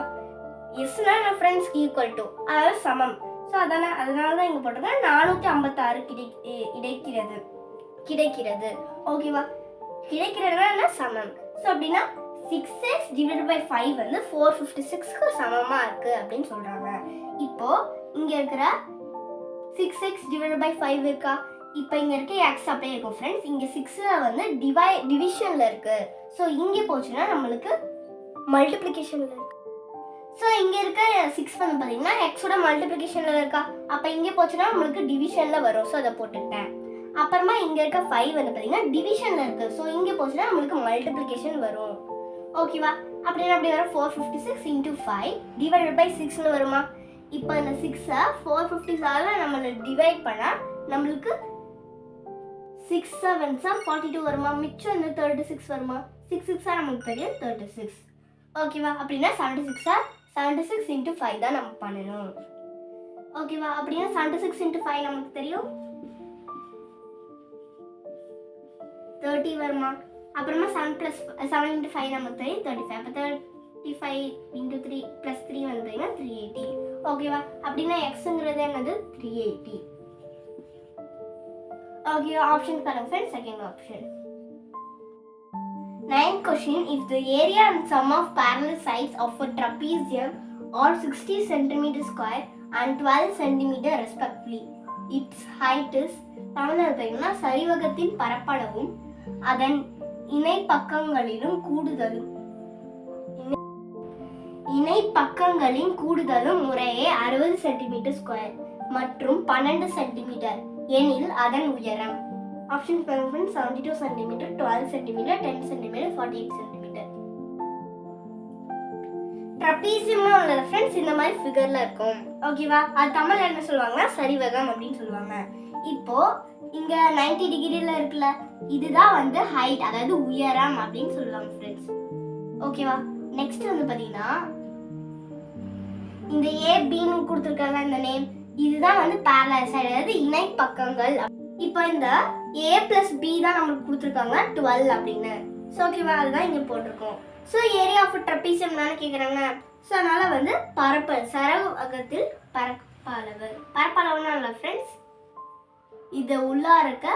எஸ்னா நான் ஃப்ரெண்ட்ஸ்க்கு ஈக்குவல் டு, அதாவது சமம். ஸோ அதனால தான் இங்கே போட்டிருக்கேன் 456 கிடைக்கிறது. ஓகேவா, கிடைக்கிறதுனா என்ன சமம். ஸோ அப்படின்னா 6x டிவைடட் பை 5 வந்து 456க்கு சமமாக இருக்குது அப்படின்னு சொல்கிறாங்க. இப்போ இங்கே இருக்கிற 6x டிவைடட் பை 5 இருக்கா. இப்போ இங்கே இருக்க எக்ஸ் அப்படியே இருக்கும் ஃப்ரெண்ட்ஸ். இங்கே 6 வந்து டிவிஷனில் இருக்குது. ஸோ இங்கே போச்சுன்னா நம்மளுக்கு மல்டிப்ளிகேஷனில் இருக்குது. ஸோ இங்கே இருக்க 6 வந்து பார்த்தீங்கன்னா எக்ஸோட மல்டிப்ளிகேஷனில் இருக்கா. அப்போ இங்கே போச்சுன்னா நம்மளுக்கு டிவிஷனில் வரும். ஸோ அதை போட்டுக்கிட்டேன். அப்புறமா இங்கே இருக்க 5 வந்து பார்த்தீங்கன்னா டிவிஷனில் இருக்குது. ஸோ இங்கே போச்சுன்னா நம்மளுக்கு மல்டிப்ளிகேஷன் வரும். ஓகேவா, அப்படின்னு அப்படி வரும் 456 × 5 டிவைடட் பை 6ன்னு வருமா. இப்போ இந்த 6 456 நம்மளை டிவைட் பண்ணால் நம்மளுக்கு 6 7s 42 வருமா. மிச்சம் இந்த 36 வருமா. 6 6 நமக்கு தெரியும் 36. ஓகேவா, அப்படின்னா 76 × 5 தான் நம்ம பண்ணணும். ஓகேவா, அப்படின்னா 76 × 5 நமக்கு தெரியும் 30 வருமா. அப்புறமா 7 × 5 நமக்கு தெரியும் 35. அப்போ 35 × 3 + 3 வந்து பார்த்தீங்கன்னா 380. ஓகேவா, அப்படின்னா எக்ஸுங்கிறது என்னது 380. Okay, option correct friends. Second option. 9th question. If the area and sum of parallel sides of a trapezium are 60 cm square and 12 cm respectively, its height is தமிழ்னா சரிவகத்தின் பரப்பளவும் அதன் இணை பக்கங்களின் கூடுதலும் முறையே 60 cm ஸ்கொயர் மற்றும் 12 cm எனில் அதன் உயரம். Option பாருங்க 72 cm, 12 cm, 10 cm, 48 cm. ட்ரபீசியம்னா உள்ள ஃப்ரெண்ட்ஸ் இந்த மாதிரி ஃபிகர்ல இருக்கும். ஓகேவா, அது தமிழ்ல என்ன சொல்லுவாங்கன்னா சரிவகம் அப்படின்னு சொல்லுவாங்க. இப்போ இங்க 90 டிகிரில இருக்குல்ல, இதுதான் வந்து ஹைட், அதாவது உயரம் அப்படின்னு சொல்லுவாங்க ஃப்ரெண்ட்ஸ். ஓகேவா, நெக்ஸ்ட் வந்து பாத்தீங்கன்னா இந்த ஏபின்னு கொடுத்துருக்காங்க இந்த நேம், இதுதான் வந்து parallel side, அதாவது இணை பக்கங்கள். இப்போ இந்த a + b தான் நமக்கு கொடுத்துருக்காங்க 12 அப்படின்னு. ஸோ ஓகேவா, அதுதான் இங்கே போட்டிருக்கோம். ஸோ ஏரியா ஆஃப் ட்ரபீசியம் தானே கேட்குறாங்க. ஸோ அதனால வந்து சரவகத்தில் பரப்பளவுனா இல்லை ஃப்ரெண்ட்ஸ், இது உள்ளா இருக்க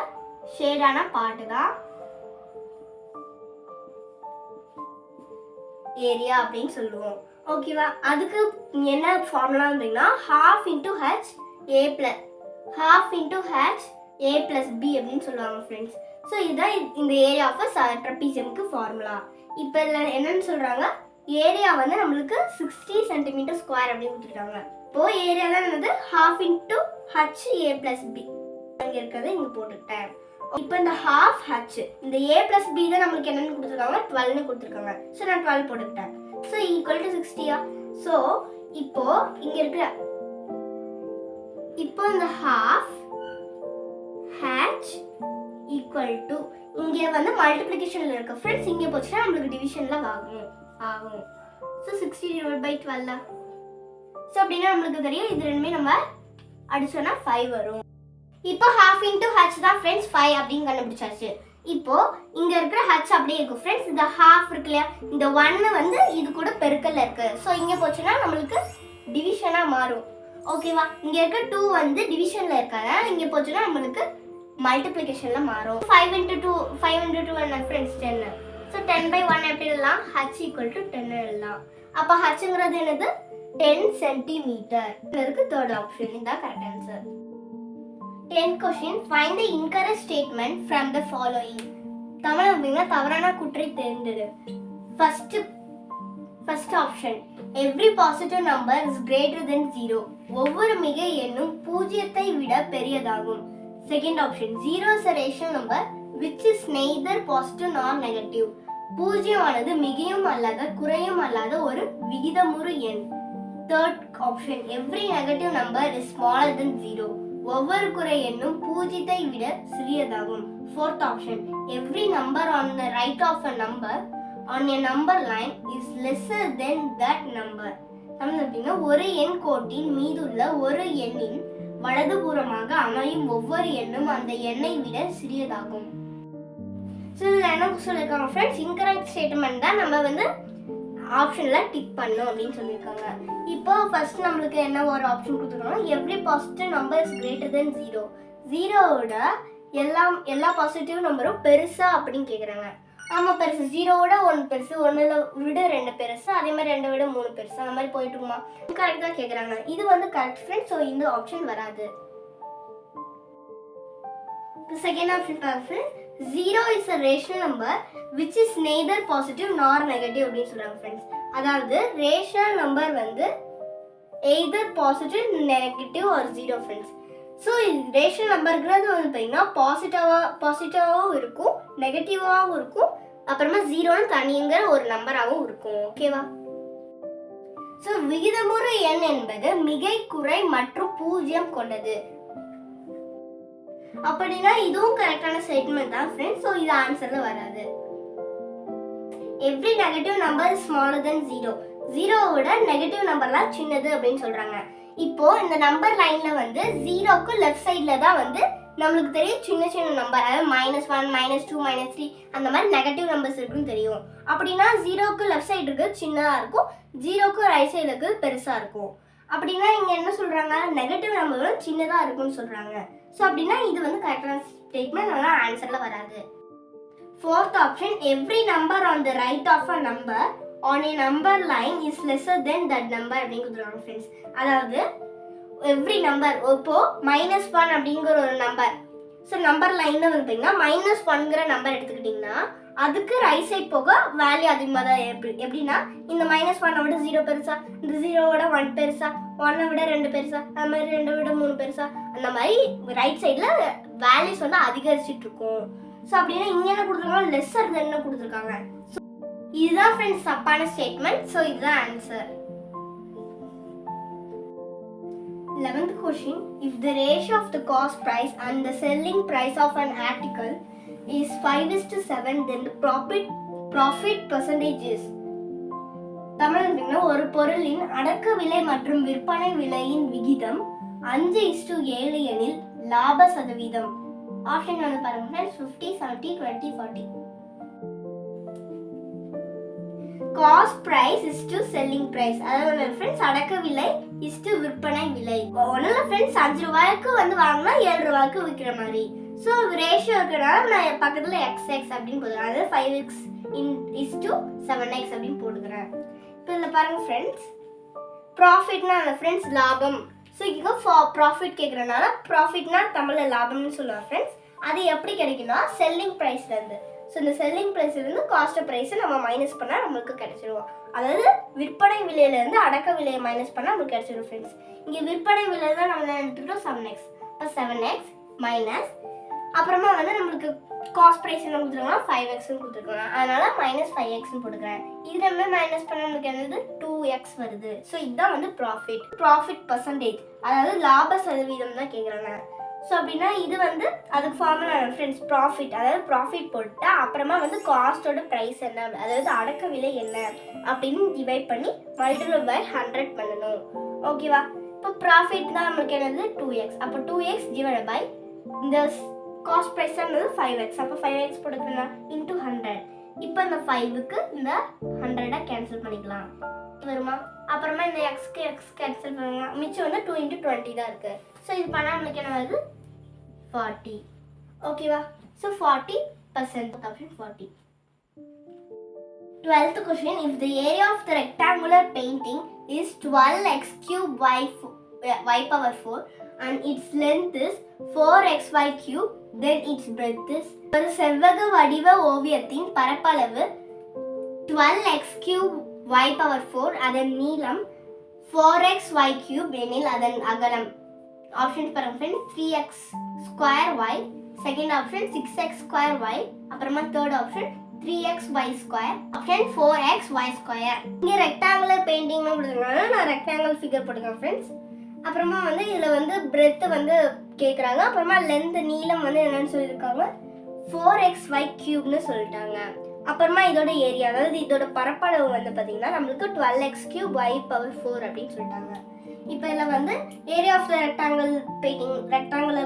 ஷேடான பாட்டு தான் ஏரியா அப்படின்னு சொல்லுவோம். ஓகேவா, அதுக்கு என்ன ஃபார்முலா அப்படின்னா ½ × h a + b அப்படின்னு சொல்லுவாங்க ஃப்ரெண்ட்ஸ். ஸோ இதுதான் இந்த ஏரியா ஆஃப் ட்ரபீசியம்க்கு ஃபார்முலா. இப்போ இதில் என்னன்னு சொல்கிறாங்க, ஏரியா வந்து நம்மளுக்கு 60 cm ஸ்கொயர் அப்படின்னு கொடுத்துருக்காங்க. இப்போ ஏரியா தான் என்னது ½ × h a + b இங்கே இருக்கிறது இங்கே போட்டுக்கிட்டேன். இப்போ இந்த ½ இந்த a + b தான் நம்மளுக்கு என்னன்னு கொடுத்துருக்காங்க 12ன்னு கொடுத்துருக்காங்க. ஸோ நான் 12 போட்டுக்கிட்டேன். So equal to 60. ஸோ இப்போ இங்கே இருக்கிற இந்த ½ h ஈக்குவல் டு இங்கே வந்து மல்டிப்ளிகேஷனில் இருக்க ஃப்ரெண்ட்ஸ், இங்கே போச்சுன்னா நம்மளுக்கு டிவிஷனில் ஆகும். ஸோ 60/12. ஸோ அப்படின்னா நம்மளுக்கு தெரியும் இது ரெண்டுமே நம்ம அடிச்சோன்னா 5 வரும். இப்போ ½ × h தான் ஃப்ரெண்ட்ஸ் 5 அப்படின்னு கண்டுபிடிச்சாச்சு. இப்போ இங்க இருக்கிற h அப்படியே இருக்கும் ஃப்ரெண்ட்ஸ். இந்த ½ இருக்கு இல்லையா, இந்த 1 வந்து இது கூட பெருக்கல்ல இருக்கு. ஸோ இங்க போச்சுன்னா நம்மளுக்கு டிவிஷனா மாறும். ஓகேவா, இங்க இருக்க 2 வந்து டிவிஷன்ல இருக்காங்க, இங்க போச்சுன்னா நம்மளுக்கு மல்டிப்ளிகேஷன்ல மாறும். 5 × 2 என்ன ஃப்ரெண்ட்ஸ் 10. ஸோ 10/1 எப்படி எழுதலாம், h = 10 எழுதலாம். அப்போ ஹச்ங்கிறது என்னது 10 சென்டிமீட்டர். இதுக்கு தேர்ட் ஆப்ஷன் இதுதான் correct answer. 10th question, find the incorrect statement from the following. தமிழ் அப்படின்னா தவறான கூற்றை தேர்ந்தெடு. First option, every positive number is greater than 0. ஒவ்வொரு மிகை எண்ணும் பூஜ்ஜியத்தை விட பெரியதாகும். Second option, 0 is a rational number which is neither positive nor negative. பூஜ்ஜியமானது மிகையும் அல்லாத குறையும் அல்லாத ஒரு விகிதமுறு எண். Third option, every negative number is smaller than 0. ஒவ்வொரு குறை எண்ணும் பூஜ்ஜியத்தை விட சிறியதாகும். Fourth option, every number on the right of a number on a number line is lesser than that number. அப்படின்னா ஒரு எண் கோட்டின் மீதுள்ள ஒரு எண்ணின் வலதுபுறமாக அமையும் ஒவ்வொரு எண்ணும் அந்த எண்ணை விட சிறியதாகும். ஸோ இதில் என்ன சொல்லியிருக்காங்க ஃப்ரெண்ட்ஸ், இன்கரெக்ட் ஸ்டேட்மெண்ட் தான் நம்ம வந்து ஆப்ஷனில் டிக் பண்ணும் அப்படின்னு சொல்லியிருக்காங்க. இப்போ ஃபர்ஸ்ட் நம்மளுக்கு என்ன ஒரு ஆப்ஷன் கொடுத்துருக்காங்க, every positive number is greater than 0. 0வோட எல்லா பாசிட்டிவ் நம்பரும் பெருசா அப்படின்னு கேட்குறாங்க. ஆமாம் பெருசு, 0வோட 1 பெருசு, 1 விட 2 பெருசு, அதே மாதிரி 2 விட 3 பெருசு, அந்த மாதிரி போயிட்டுமா கரெக்ட் தான் கேட்குறாங்க. இது வந்து கரெக்ட் ஃப்ரெண்ட்ஸ். ஸோ இந்த ஆப்ஷன் வராது. செகண்ட் ஆப்ஷன் பாருங்க, 0 is a rational number which is neither positive nor negative அப்படின்னு சொல்றாங்க ஃப்ரெண்ட்ஸ். அதாவது ரேஷனல் நம்பர் வந்து either positive, negative or 0 friends. So rational நம்பர்ங்கிறது வந்து பார்த்தீங்கன்னா பாசிட்டிவாகவும் இருக்கும், நெகட்டிவாகவும் இருக்கும், அப்புறமா 0ன்னு தனிங்கிற ஒரு நம்பராகவும் இருக்கும். ஓகேவா? ஸோ விகிதமுறு எண் என்பது மிகை, குறை மற்றும் பூஜ்ஜியம் கொண்டது. அப்படின்னா இதுவும் கரெக்டான ஸ்டேட்மெண்ட் தான் ஃப்ரெண்ட்ஸ். ஸோ இது ஆன்சர்ல வராது. Every negative number is smaller than 0. 0வோட நெகட்டிவ் நம்பர்லாம் சின்னது அப்படின்னு சொல்றாங்க. இப்போ இந்த நம்பர் லைன்ல வந்து 0க்கு லெஃப்ட் சைட்ல தான் வந்து நம்மளுக்கு தெரியும் சின்ன சின்ன நம்பர், அதாவது -1, -2, -3 அந்த மாதிரி நெகட்டிவ் நம்பர்ஸ் இருக்குன்னு தெரியும். அப்படின்னா 0க்கு லெஃப்ட் சைடு இருக்கிறது சின்னதா இருக்கும், 0க்கு ரைட் சைடு இருக்கிறது பெருசா இருக்கும். அப்படின்னா இங்க என்ன சொல்றாங்க, நெகட்டிவ் நம்பரும் சின்னதா இருக்கும்னு சொல்றாங்க. ஸோ அப்படின்னா இது வந்து கரெக்டான ஸ்டேட்மெண்ட், ஆனால் ஆன்சர்ல வராது. Fourth option, every number on the right of a number on a number line is lesser than that number அப்படின்னு கொடுத்துருவாங்க ஃப்ரெண்ட்ஸ். அதாவது எவ்ரி நம்பர், இப்போ -1 அப்படிங்கிற ஒரு நம்பர், ஸோ நம்பர் லைன்ல வந்து பார்த்தீங்கன்னா -1ங்கிற நம்பர் எடுத்துக்கிட்டிங்கன்னா அதுக்கு ரைட் சைட் போக வேல்யூ அதிகமாக தான். எப்படின்னா இந்த -1 விட 0 பெருசா, இந்த 0வோட 1 பெருசா, 1 விட 2 பெருசா, அந்த மாதிரி 2 விட 3 பெருசா, அந்த மாதிரி ரைட் சைடில் வேல்யூஸ் வந்து அதிகரிச்சுட்டு இருக்கும். ஸோ அப்படின்னா இங்கே என்ன கொடுத்துருக்காங்க, லெஸ்ஸர் தென் கொடுத்துருக்காங்க. ஸோ இதுதான் ஃப்ரெண்ட்ஸ் தப்பான ஸ்டேட்மெண்ட். ஸோ இதுதான் answer. 11th question, if the ratio of the cost price and the selling price of an article is 5:7, then the profit percentage is. தமிழ்ல ஒரு பொருளின் அடக்க விலை மற்றும் விற்பனை விலையின் விகிதம் 5:7 எனில் லாப சதவீதம். ஆப்ஷன் வந்து பாருங்க 50, 70, 20, 40. Cost price is to selling price, அதாவது ஃப்ரெண்ட்ஸ் அடக்க விலை இஸ் டு விற்பனை விலை. ஒன்றும் ஃப்ரெண்ட்ஸ் 5 ரூபாய்க்கு வந்து வாங்கினா 7 ரூபாய்க்கு விற்கிற மாதிரி. ஸோ ரேஷியோ இருக்கிறனால நான் பக்கத்தில் XX அப்படின்னு போடுறேன், அதாவது 5x இஸ் டு 7x அப்படின்னு போட்டுக்கிறேன். இப்போ இதில் பாருங்க ஃப்ரெண்ட்ஸ், ப்ராஃபிட்னா ஃப்ரெண்ட்ஸ் லாபம். ஸோ இங்கே ப்ராஃபிட் கேட்குறனால ப்ராஃபிட்னா தமிழில் லாபம்னு சொல்லுவாங்க ஃப்ரெண்ட்ஸ். அது எப்படி கிடைக்குன்னா செல்லிங் ப்ரைஸ்லேருந்து. ஸோ இந்த செல்லிங் ப்ரைஸ்லேருந்து காஸ்ட் ப்ரைஸை நம்ம மைனஸ் பண்ணால் நம்மளுக்கு கிடைச்சிடுவோம். அதாவது விற்பனை விலையிலேருந்து அடக்க விலையை மைனஸ் பண்ணால் நம்மளுக்கு கிடைச்சிடும் ஃப்ரெண்ட்ஸ். இங்கே விற்பனை விலை தான் நம்ம எடுத்துக்கிட்டோம் 7x. இப்போ 7x மைனஸ் அப்புறமா வந்து நம்மளுக்கு காஸ்ட் ப்ரைஸ் என்ன கொடுத்துருக்காங்கன்னா 5xன்னு கொடுத்துருக்காங்க, அதனால -5xன்னு போட்டுக்கிறேன். இது நம்ம மைனஸ் பண்ண நம்மளுக்கு என்னது 2x வருது. ஸோ இதுதான் வந்து ப்ராஃபிட் பர்சன்டேஜ், அதாவது லாப சதவீதம் தான் கேட்குறாங்க. ஸோ அப்படின்னா இது வந்து அதுக்கு ஃபார்முலா ஃப்ரெண்ட்ஸ் ப்ராஃபிட், அதாவது ப்ராஃபிட் போட்டு அப்புறமா வந்து காஸ்டோட ப்ரைஸ் என்ன, அதாவது அடக்க விலை என்ன அப்படின்னு டிவைட் பண்ணி மல்டிபிள் பை 100 பண்ணணும். ஓகேவா? இப்போ ப்ராஃபிட் தான் நம்மளுக்கு என்னது 2x. அப்போ 2x டிவைட் பை இந்த காஸ்ட் ப்ரைஸ் தான் 5x. அப்போ 5x போட்டுக்கலாம் இன்டூ 100. இப்போ இந்த 5க்கு இந்த 100 கேன்சல் பண்ணிக்கலாம் வருமா? அப்புறமா இந்த எக்ஸ்க்கு எக்ஸ் கேன்சல் பண்ணலாம், மிச்சம் வந்து 2 × 20 தான் இருக்குது. ஸோ இது பண்ணால் நம்மளுக்கு என்ன வருது 40. ஓகேவா? So 40%. Option 40. 12th question, if the area of the rectangular painting is 12x cube y power 4 and its length is 4xy cube, then its breadth is. ஒரு செவ்வக வடிவ ஓவியத்தின் பரப்பளவு 12x cube y power 4, அதன் நீளம் 4xy cube எனில் அதன் அகலம். Options பாருங்க friends, 3x square y, second option 6x square y, அப்புறமா third option 3xy square, option 4xy square. இங்கே ரெக்டாங்குலர் பெயிண்டிங்னு கொடுத்துருக்காங்க, நான் ரெக்டாங்கிள் ஃபிகர் போட்டுக்கேன் ஃப்ரெண்ட்ஸ். அப்புறமா வந்து இதில் வந்து பிரெத்து வந்து கேட்குறாங்க, அப்புறமா லென்த் நீளம் வந்து என்னன்னு சொல்லியிருக்காங்க 4xy கியூப்னு சொல்லிட்டாங்க. அப்புறமா இதோட ஏரியா, அதாவது இதோட பரப்பளவு வந்து பார்த்தீங்கன்னா நம்மளுக்கு 12x cube y power 4 அப்படின்னு சொல்லிட்டாங்க. இப்போ இதில் வந்து area of the rectangular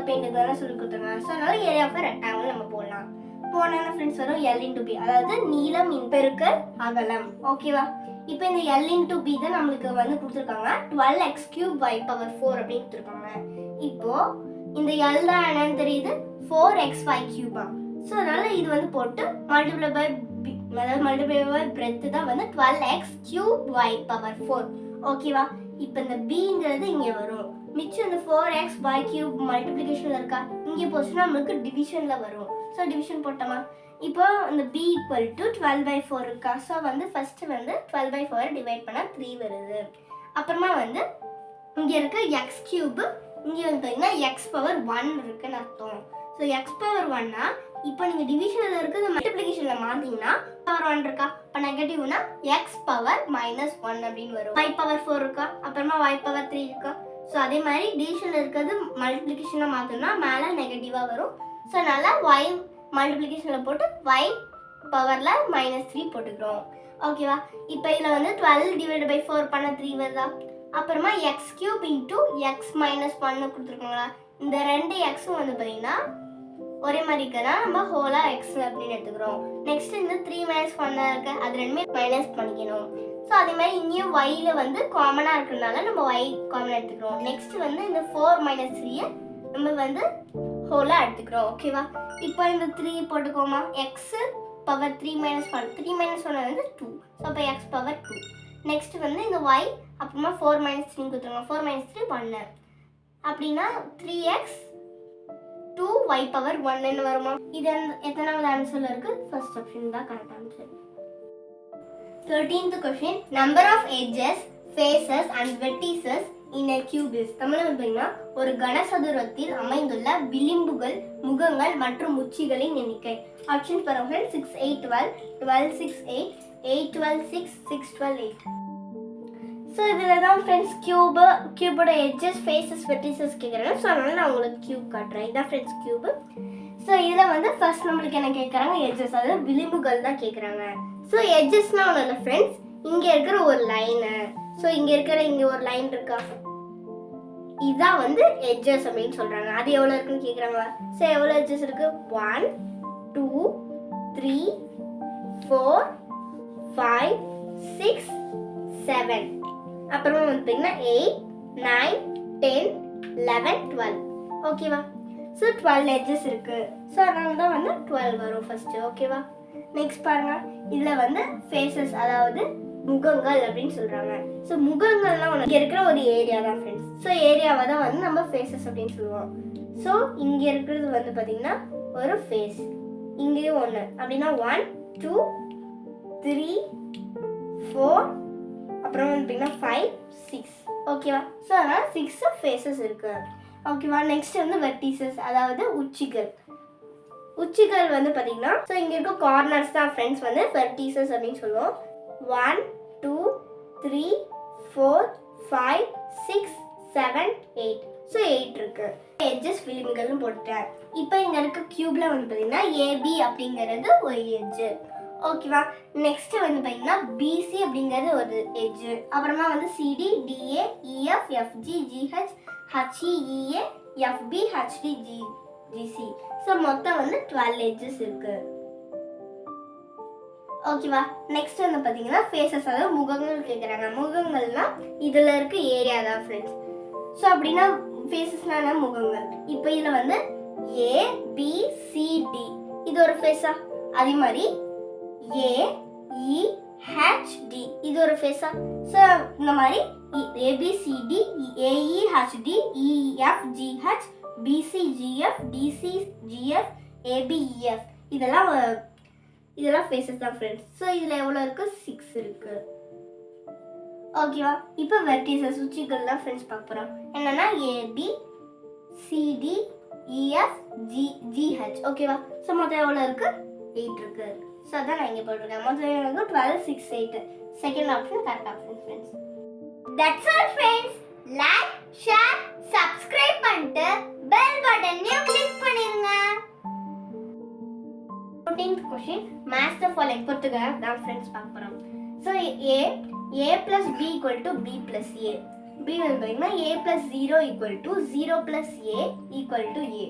painting தானே சொல்லி கொடுத்தாங்க. ஸோ அதனால ஏரியா ஆஃப் த ரெக்டாங்கிள் நம்ம போடலாம். போனோன்னா ஃப்ரெண்ட்ஸ் வரும் L into B, அதாவது நீளம் பெருக்கல் அகலம். ஓகேவா? இப்போ இந்த L into B தான் நம்மளுக்கு வந்து கொடுத்துருக்காங்க 12x cube y power 4 அப்படின்னு கொடுத்துருக்காங்க. இப்போ இந்த L தான் என்னன்னு தெரியுது 4xy cube. ஸோ அதனால இது வந்து போட்டு மல்டிப்ளை பை பிரெத் தான் வந்து 12x cube y power 4. ஓகேவா? இப்போ இந்த bங்கிறது இங்கே வரும், மிச்சம் இந்த 4xy cube மல்டிப்ளிகேஷன்ல இருக்கா, இங்கே போச்சுன்னா நம்மளுக்கு டிவிஷன்ல வரும். ஸோ டிவிஷன் போட்டோமா, இப்போ இந்த b ஈக்குவல் டு 12/4 இருக்கா. ஸோ வந்து ஃபர்ஸ்ட் வந்து 12/4 டிவைட் பண்ணால் 3 வருது. அப்புறமா வந்து இங்கே இருக்க x கியூப், இங்கே வந்து பார்த்தீங்கன்னா x பவர் 1 இருக்குன்னு அர்த்தம். ஸோ x பவர் 1னா இப்போ நீங்கள் டிவிஷனில் இருக்கிறது மல்டிப்ளிகேஷனில் மாற்றிங்கன்னா பவர் 1 இருக்கா, இப்போ நெகட்டிவ்னா x பவர் -1 அப்படின்னு வரும். y பவர் 4 இருக்கா, அப்புறமா y பவர் 3 இருக்கா. ஸோ அதே மாதிரி டிவிஷனில் இருக்கிறது மல்டிப்ளிகேஷனில் மாற்றினா மேலே நெகட்டிவாக வரும். ஸோ அதனால் y மல்டிப்ளிகேஷனில் போட்டு y பவரில் -3 போட்டுக்கிறோம். ஓகேவா? இப்போ இதில் வந்து 12 டிவைட் பை 4 பண்ண 3 வருதா. அப்புறமா x கியூப் இன்ட்டு x -1 கொடுத்துருக்கோங்களா. இந்த ரெண்டு எக்ஸும் வந்து பார்த்தீங்கன்னா ஒரே மாதிரி இருக்குன்னா நம்ம ஹோலா எக்ஸ் அப்படின்னு எடுத்துக்கிறோம். நெக்ஸ்ட் இந்த 3 - 1 இருக்கு, அது ரெண்டுமே மைனஸ் பண்ணிக்கணும். ஸோ அதே மாதிரி இங்கேயும் ஒய்ல வந்து காமனாக இருக்கிறதுனால நம்ம ஒய் காமனாக எடுத்துக்கிறோம். நெக்ஸ்ட் வந்து இந்த 4 - 3 நம்ம வந்து ஹோலா எடுத்துக்கிறோம். ஓகேவா? இப்போ இந்த 3 போட்டுக்கோமா, எக்ஸ் பவர் 3 - 1, 3 - 1 வந்து 2. ஸோ அப்போ எக்ஸ் பவர் 2. நெக்ஸ்ட் வந்து இந்த ஒய், அப்புறமா 4 - 3 கொடுத்துருங்க, 4 - 3 1 அப்படின்னா 3x 2y பவர் 1 வருமா. இது எத்தனாவது ஆன்சர்ல இருக்கு? ஃபர்ஸ்ட் ஆப்ஷன் தான் correct answer. 13th question, number of edges, faces and vertices in a cube is. தமிழ்ல பார்த்தீங்கன்னா ஒரு கனசதுரத்தில் அமைந்துள்ள விளிம்புகள், முகங்கள் மற்றும் உச்சிகளின் எண்ணிக்கை. ஆப்ஷன்ஸ் பாருங்க, 6 8 12 12 6 8 8 12 6 6 12 8. ஸோ இதில் தான் ஃப்ரெண்ட்ஸ் கியூபோட எட்ஜஸ், ஃபேஸஸ், வெர்டிசஸ் கேட்குறாங்க. ஸோ அதனால நான் உங்களுக்கு கியூப் காட்டுறேன். இதான் ஃப்ரெண்ட்ஸ் கியூபு. ஸோ இதில் வந்து ஃபர்ஸ்ட் நம்மளுக்கு என்ன கேட்குறாங்க, எட்ஜஸ், அதாவது விளிம்புகள் தான் கேட்குறாங்க. ஸோ எட்ஜஸ்னால் ஒன்றும் இல்லை ஃப்ரெண்ட்ஸ், இங்கே இருக்கிற ஒரு லைனு, ஸோ இங்கே ஒரு லைன் இருக்கா, இதுதான் வந்து எட்ஜஸ் அப்படின்னு சொல்கிறாங்க. அது எவ்வளோ இருக்குன்னு கேட்குறாங்க. ஸோ எவ்வளோ எட்ஜஸ் இருக்குது? 1 2 3 4 5 6 7. அப்புறமா வந்து பார்த்தீங்கன்னா 8 9 10 11 12. ஓகேவா? ஸோ 12 எட்ஜஸ் இருக்கு. ஸோ அதனால தான் வந்து 12 வரும் ஃபர்ஸ்ட். ஓகேவா? நெக்ஸ்ட் பாருங்க, இதில் வந்து ஃபேஸஸ், அதாவது முகங்கள் அப்படின்னு சொல்றாங்க. ஸோ முகங்கள்லாம் இங்கே இருக்கிற ஒரு ஏரியா தான் ஃப்ரெண்ட்ஸ். ஸோ ஏரியாவை தான் வந்து நம்ம ஃபேஸஸ் அப்படின்னு சொல்லுவோம். ஸோ இங்கே இருக்கிறது வந்து பார்த்தீங்கன்னா ஒரு ஃபேஸ், இங்கேயும் ஒன்று அப்படின்னா 1 2 3 4 அப்புறம் வந்து பார்த்தீங்கன்னா 5 6. ஓகேவா? ஸோ அதனால் 6 ஃபேஸஸ் இருக்கு. ஓகேவா? நெக்ஸ்ட் வந்து வெர்டிசஸ், அதாவது உச்சிகள். உச்சிகள் வந்து பார்த்தீங்கன்னா ஸோ இங்கே இருக்க கார்னர்ஸ் தான் ஃப்ரெண்ட்ஸ் வந்து வெர்டிசஸ் அப்படின்னு சொல்லுவோம். 1 2 3 4 5 6 7 8. ஸோ 8 இருக்கு. எட்ஜஸ் விளிம்புகள்னு போட்டுட்டேன். இப்போ இங்கே இருக்க கியூப்ல வந்து பார்த்தீங்கன்னா ஏபி அப்படிங்கிறது ஒரு எட்ஜு. ஓகேவா? நெக்ஸ்ட் வந்து பார்த்தீங்கன்னா பிசி அப்படிங்கிறது ஒரு எட்ஜு. அப்புறமா வந்து C D D A E F F G G H H E A F B H D G C. So மொத்தம் வந்து 12 எட்ஜஸ் இருக்கு. ஓகேவா? நெக்ஸ்ட் வந்து பார்த்தீங்கன்னா ஃபேஸஸ், அதாவது முகங்கள் கேட்குறாங்க. முகங்கள்னா இதில் இருக்க ஏரியா தான் ஃப்ரெண்ட்ஸ். ஸோ அப்படின்னா ஃபேஸஸ்னால முகங்கள். இப்போ இதில் வந்து ஏபிசிடி இது ஒரு ஃபேஸா, அதே மாதிரி ஏஇஐஓயு HD இது ஒரு ஃபேஸா? ஸோ இந்த மாதிரி ABCD AEHD EFGH BCGF DCGF ABEF இதெல்லாம் ஃபேஸஸ் தான் ஃப்ரெண்ட்ஸ். ஸோ இதில் எவ்வளோ இருக்குது? 6 இருக்குது. ஓகேவா? இப்போ வெர்டிசஸ் உச்சிகள் தான் ஃப்ரெண்ட்ஸ் பார்க்க போகிறோம். என்னென்னா ABCDEFGH. ஓகேவா? ஸோ மொத்தம் எவ்வளோ இருக்குது? 8 இருக்குது. ஸோ அதான் நான் இங்கே போட்டிருக்கேன். மொத்தம் 12 6 8. Second option correct option friends. That's all friends. Like share subscribe பண்ணிட்டு பெல் பட்டனையும் கிளிக் பண்ணிருங்க. 14th question match the following போட்டுக்கங்க தான் ஃப்ரெண்ட்ஸ் பார்க்க போறோம். So a plus b equal to b plus a. b வந்து பாத்தீங்கன்னா a plus 0 equal to 0 plus a equal to a.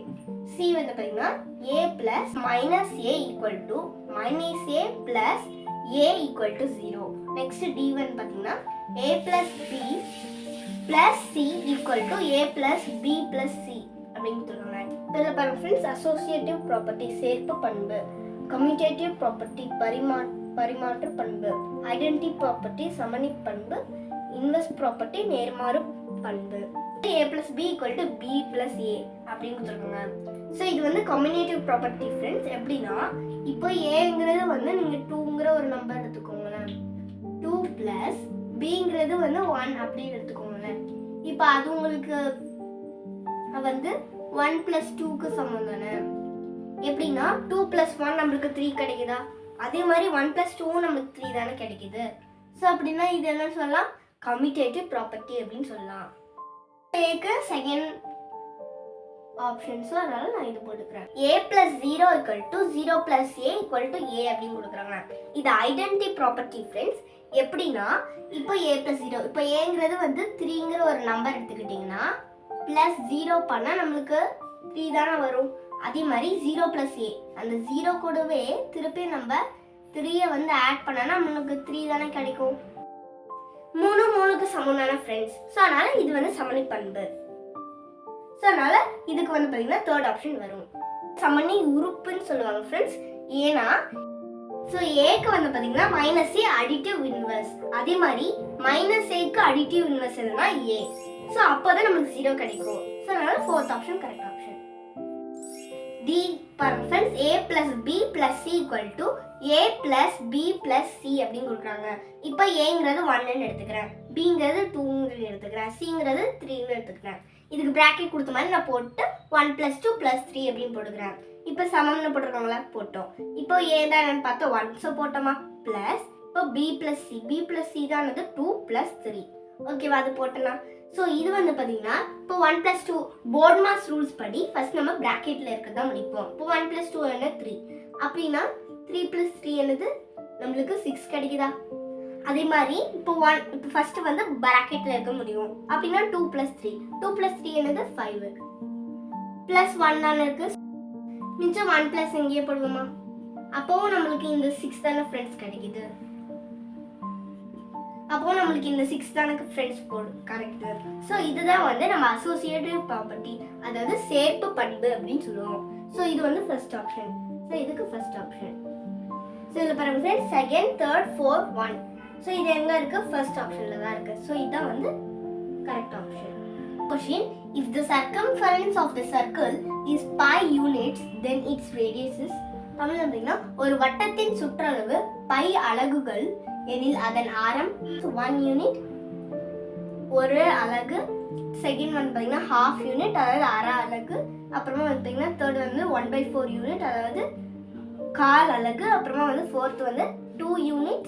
c வந்து பாத்தீங்கன்னா a plus minus a equal to minus a plus a equal to 0. next d வந்து பாத்தீங்கன்னா a plus b plus c equal to a plus b plus c அப்படின்னு சொல்றாங்க. இதில் பாருங்க friends, associative property சேர்ப்பு பண்பு, கம்யூட்டேட்டிவ் ப்ராப்பர்ட்டி பரிமாற்று பண்பு, ஐடென்டி ப்ராப்பர்ட்டி சமணி பண்பு, இன்வெர்ஸ் ப்ராப்பர்ட்டி நேர்மாறு பண்பு. a plus b equal to b plus a அப்படின்னு கொடுத்துருக்காங்க. ஸோ இது வந்து கம்யூனேட்டிவ் ப்ராப்பர்ட்டி ஃப்ரெண்ட்ஸ். எப்படின்னா இப்போ ஏங்கிறது வந்து நீங்கள் 2ங்கிற ஒரு நம்பர் எடுத்துக்கோங்களேன், 2 plus bங்கிறது வந்து 1 அப்படின்னு எடுத்துக்கோங்களேன். இப்போ அது உங்களுக்கு வந்து 1 plus 2க்கு சமம் தானே. எப்படின்னா 2 plus 1 நம்மளுக்கு 3 கிடைக்குதா, அதே மாதிரி 1 plus 2 நம்மளுக்கு 3 தானே கிடைக்குது. ஸோ அப்படின்னா இது என்ன சொல்லலாம்? கம்யூட்டேட்டிவ் ப்ராப்பர்ட்டி அப்படின்னு சொல்லலாம். ஏக்கு செகண்ட் ஆப்ஷன். ஸோ அதனால நான் இது போட்டுக்கிறேன். a plus 0 equal to 0 plus a equal to a அப்படின்னு கொடுக்குறாங்க. இது ஐடென்டி ப்ராப்பர்ட்டி ஃப்ரெண்ட்ஸ். எப்படின்னா இப்போ a plus 0, இப்போ ஏங்கிறது வந்து 3ங்கிற ஒரு நம்பர் எடுத்துக்கிட்டிங்கன்னா ப்ளஸ் 0 பண்ணால் நம்மளுக்கு 3 தானே வரும். அதே மாதிரி 0 plus a, அந்த 0 கூடவே திருப்பி நம்ம 3 வந்து ஆட் பண்ணால் நம்மளுக்கு 3 தானே கிடைக்கும். 3க்கு சமம் தானே ஃப்ரெண்ட்ஸ். ஸோ அதனால இது வந்து சமணி பண்பு. ஸோ அதனால இதுக்கு வந்து பார்த்தீங்கன்னா தேர்ட் ஆப்ஷன் வரும். சமணி உறுப்புன்னு சொல்லுவாங்க ஃப்ரெண்ட்ஸ். ஏன்னா ஸோ ஏக்கு வந்து பார்த்தீங்கன்னா மைனஸ் ஏ அடிட்டிவ் இன்வெர்ஸ், அதே மாதிரி மைனஸ் ஏக்கு அடிட்டிவ் இன்வெர்ஸ் எதுனா ஏ. ஸோ அப்போ தான் நம்மளுக்கு 0 கிடைக்கும். ஸோ அதனால fourth option correct option. D பாருங்க friends, a plus b plus c equal to a plus b plus c அப்படின்னு கொடுக்குறாங்க. இப்போ ஏங்கிறது 1ன்னு எடுத்துக்கிறேன், bங்கிறது 2ன்னு எடுத்துக்கிறேன், cங்கிறது 3ன்னு எடுத்துக்கிறேன். இதுக்கு ப்ராக்கெட் கொடுத்த மாதிரி நான் போட்டு 1 plus 2 plus 3 அப்படின்னு போட்டுக்கிறேன். இப்போ சமம்னு போட்டிருக்காங்களா, போட்டோம். இப்போ a தான் என்னன்னு பார்த்தா 1, ஸோ போட்டோமா ப்ளஸ். இப்போ b plus c தான் 2 plus 3. ஓகேவா, அது போட்டோம்னா. ஸோ இது வந்து பார்த்தீங்கன்னா இப்போ 1 plus 2 போர்ட் மாஸ் ரூல்ஸ் படி ஃபர்ஸ்ட் நம்ம ப்ராக்கெட்டில் இருக்கிறதா முடிப்போம். இப்போ 1 plus 2 என்ன 3, அப்படின்னா 3 plus 3 என்னது நம்மளுக்கு 6 கிடைக்குதா. அதே மாதிரி இப்போ ஃபர்ஸ்ட் வந்து ப்ராக்கெட்டில் இருக்க முடியும், அப்படின்னா 2 plus 3 என்னது 5 ப்ளஸ் 1 தானே இருக்கு. மிச்சம் 1 plus எங்கேயே போடுவோமா, அப்போவும் நம்மளுக்கு இந்த 6 தானே ஃப்ரெண்ட்ஸ் கிடைக்குது. அப்போ நம்மளுக்கு இந்த 6 தானே ஃப்ரெண்ட்ஸ் போடும், கரெக்ட். ஸோ இதுதான் வந்து நம்ம அசோசியேட்டிவ் ப்ராப்பர்ட்டி, அதாவது சேர்ப்பு பண்பு அப்படின்னு சொல்லுவோம். ஸோ இது வந்து ஃபர்ஸ்ட் ஆப்ஷன். ஸோ இதுக்கு ஃபர்ஸ்ட் ஆப்ஷன். ஸோ இதில் பாருங்க friends, second, third, fourth, 1. So இது எங்கே இருக்குது? ஃபர்ஸ்ட் ஆப்ஷனில் தான் இருக்குது. ஸோ இதுதான் வந்து correct option. Question, if the circumference of the circle is pi units then its radius is. Tamil அப்படின்னா ஒரு வட்டத்தின் சுற்றளவு பை அலகுகள் எனில் அதன் ஆரம் 1 யூனிட், ஒரு அலகு. செகண்ட் வந்து பார்த்தீங்கன்னா ½ யூனிட், அதாவது அரை அலகு. அப்புறமா வந்து பார்த்தீங்கன்னா தேர்ட் வந்து 1/4 யூனிட், அதாவது கால் அலகு. அப்புறமா வந்து ஃபோர்த் வந்து 2 யூனிட்,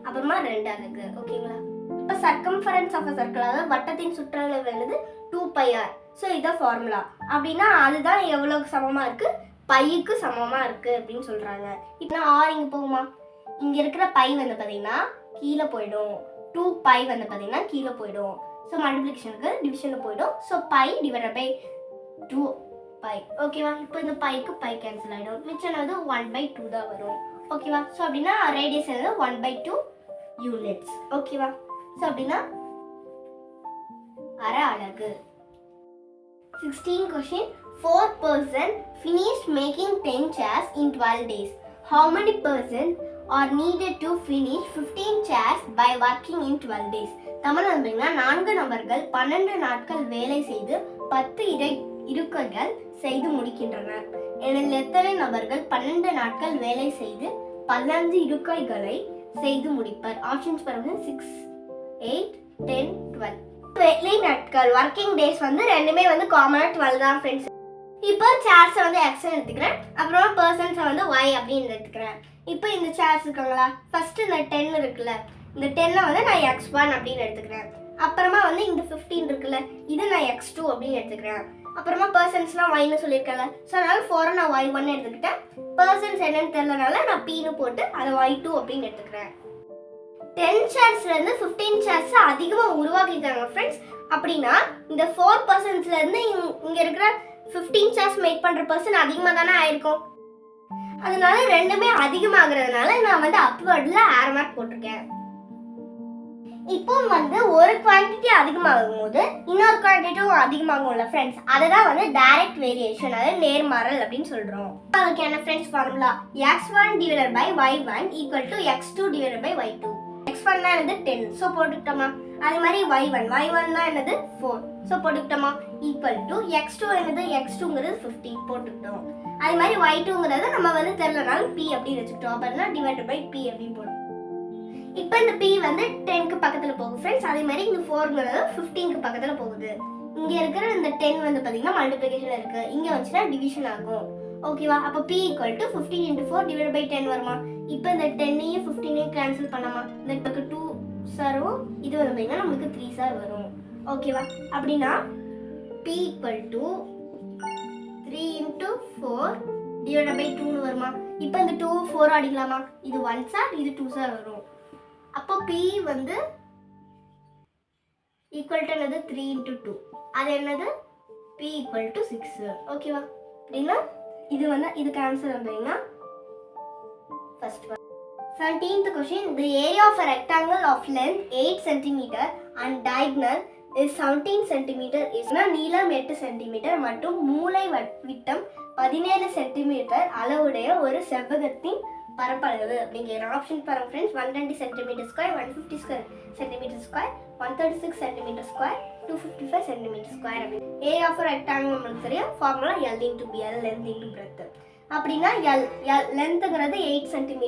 அப்புறமா 2 அலகு. ஓகேங்களா. இப்போ சர்க்கம்ஃபரன்ஸ் ஆஃப் அ சர்க்கிள், அதாவது வட்டத்தின் சுற்றளவு என்னது 2πr. ஸோ இதான் ஃபார்முலா. அப்படின்னா அதுதான் எவ்வளோக்கு சமமாக இருக்குது, பைக்கு சமமாக இருக்குது அப்படின்னு சொல்கிறாங்க. இப்போ ஆர் இங்கே போகுமா, இங்கே இருக்கிற பை வந்து பார்த்தீங்கன்னா கீழே போயிடும், 2π வந்து பார்த்தீங்கன்னா கீழே போயிடும். ஸோ மல்டிப்ளிகேஷனுக்கு டிவிஷனில் போயிடும். So by divided by 2π. ஓகேவா. இப்போ இந்த பைக்கு பை கேன்சல் ஆகிடும், மிச்சம் வந்து 1/2 தான் வரும். ஓகேவா. ஸோ அப்படின்னா ரேடியஸ் வந்து 1/2 யூனிட்ஸ். ஓகேவா. ஸோ அப்படின்னா அரை அலகு. 16 question, 4 person finished making 10 chairs in 12 days. How many person are needed to finish 15 chairs by working in 12 days. Tamil அப்படின்னா 4 நபர்கள் 12 நாட்கள் வேலை செய்து 10 இருக்கைகள் செய்து முடிக்கின்றனர். எனில் எத்தனை நபர்கள் 12 நாட்கள் வேலை செய்து 15 இருக்கைகளை செய்து முடிப்பர்? ஆப்ஷன்ஸ் பாருங்க 6, 8, 10, 12. வேலை நாட்கள் ஒர்க்கிங் டேஸ் வந்து ரெண்டுமே வந்து காமனா 12 தான் ஃப்ரெண்ட்ஸ். இப்போ சேர்ஸை வந்து எக்ஸ் எடுத்துக்கிறேன், அப்புறமா பர்சன்ஸை வந்து ஒய் அப்படின்னு எடுத்துக்கிறேன். இப்போ இந்த சேர்ஸ் இருக்காங்களா, ஃபர்ஸ்ட் இந்த 10 இருக்குல்ல, இந்த 10 வந்து நான் x1 அப்படின்னு எடுத்துக்கிறேன். அப்புறமா வந்து இந்த 15 இருக்குல்ல, இது நான் x2 அப்படின்னு எடுத்துக்கிறேன். அப்புறமா பர்சன்ஸ்லாம் ஒய்னு சொல்லியிருக்கேன்ல, ஸோ அதனால 4 நான் y1 எடுத்துக்கிட்டேன். பர்சன்ஸ் என்னன்னு தெரியலனால நான் pன்னு போட்டு அதை y2 அப்படின்னு எடுத்துக்கிறேன். 10 சேர்ஸ்லேருந்து 15 சேர்ஸ் அதிகமாக உருவாக்கிட்டாங்க ஃப்ரெண்ட்ஸ். அப்படின்னா இந்த 4%லேருந்து இங்கே இருக்கிற 15 சேர்ஸ் மேக் பண்ணுற பர்சன் அதிகமாக தானே ஆயிருக்கும். அதனால ரெண்டுமே அதிகமாகிறதுனால நான் வந்து அப்வர்டில் ஏர் மார்க் போட்டிருக்கேன். இப்போ வந்து ஒரு குவான்டிட்டி அதிகமாகும் போது இன்னொரு குவான்டிட்டியும் அதிகமாகும்ல ஃப்ரெண்ட்ஸ், அதை தான் வந்து டைரக்ட் வேரியேஷன், அதாவது நேர்மாறல் அப்படின்னு சொல்கிறோம். அதுக்கு என்ன friends formula, x1 divided by y1 equal to x2 divided by y2. x1 தான் என்னது 10, ஸோ போட்டுக்கிட்டோமா. அதே மாதிரி y1 தான் என்னது 4, ஸோ போட்டுக்கிட்டோமா. ஈக்குவல் டு x2 என்னது, x2ங்கிறது 15 போட்டுக்கிட்டோம். அதே மாதிரி y2ங்கிறது நம்ம வந்து தெரியலனாலும் p அப்படின்னு வச்சுக்கிட்டோம். அப்படின்னா டிவைடட் பை p அப்படின்னு போட்டோம். இப்போ இந்த p வந்து 10க்கு பக்கத்தில் போகுது ஃப்ரெண்ட்ஸ். அதே மாதிரி இங்கே 4ங்கிறது 15க்கு பக்கத்தில் போகுது. இங்கே இருக்கிற இந்த 10 வந்து பார்த்தீங்கன்னா மல்டிப்ளிகேஷன் இருக்கு, இங்கே வந்துச்சுன்னா டிவிஷன் ஆகும். ஓகேவா, அப்போ p equal to 15 × 4 divide by 10 வருமா. இப்போ இந்த 10ஐயும் 15ஐயும் கேன்சல் பண்ணாமா, இந்த 2 சாரும் இது வந்து பார்த்தீங்கன்னா நம்மளுக்கு 3 சார் வரும். ஓகேவா, அப்படின்னா p equal to 3 × 4 divide by 2 வருமா. இப்போ இந்த 2 4 அடிக்கலாமா, இது 1 சார் இது 2 சார் வரும். அப்போ p வந்து ஈக்குவல் டு என்னது 3 × 2, அது என்னது p ஈக்குவல் டு 6. ஓகேவா, அப்படின்னா இது வந்து இது கேன்சல் அப்படின்னா first 17th question, the area of a rectangle of length 8 cm and diagonal is 17 cm is நீளம் 8 cm மற்றும் மூலை விட்டம் 17 cm அளவுடைய ஒரு செவ்வகத்தின் பரப்பளவு அப்படிங்கிற ஆப்ஷன் பாருங்க friends. 120 cm square, 150 cm square, 136 cm square, 255 cm square அப்படின்னு. ஏரியா ஆஃப் ரெக்டாங்கிள் நம்மளுக்கு தெரியும், formula L × B, length × breadth. அப்படின்னா லென்த்துங்கிறது 8 cm,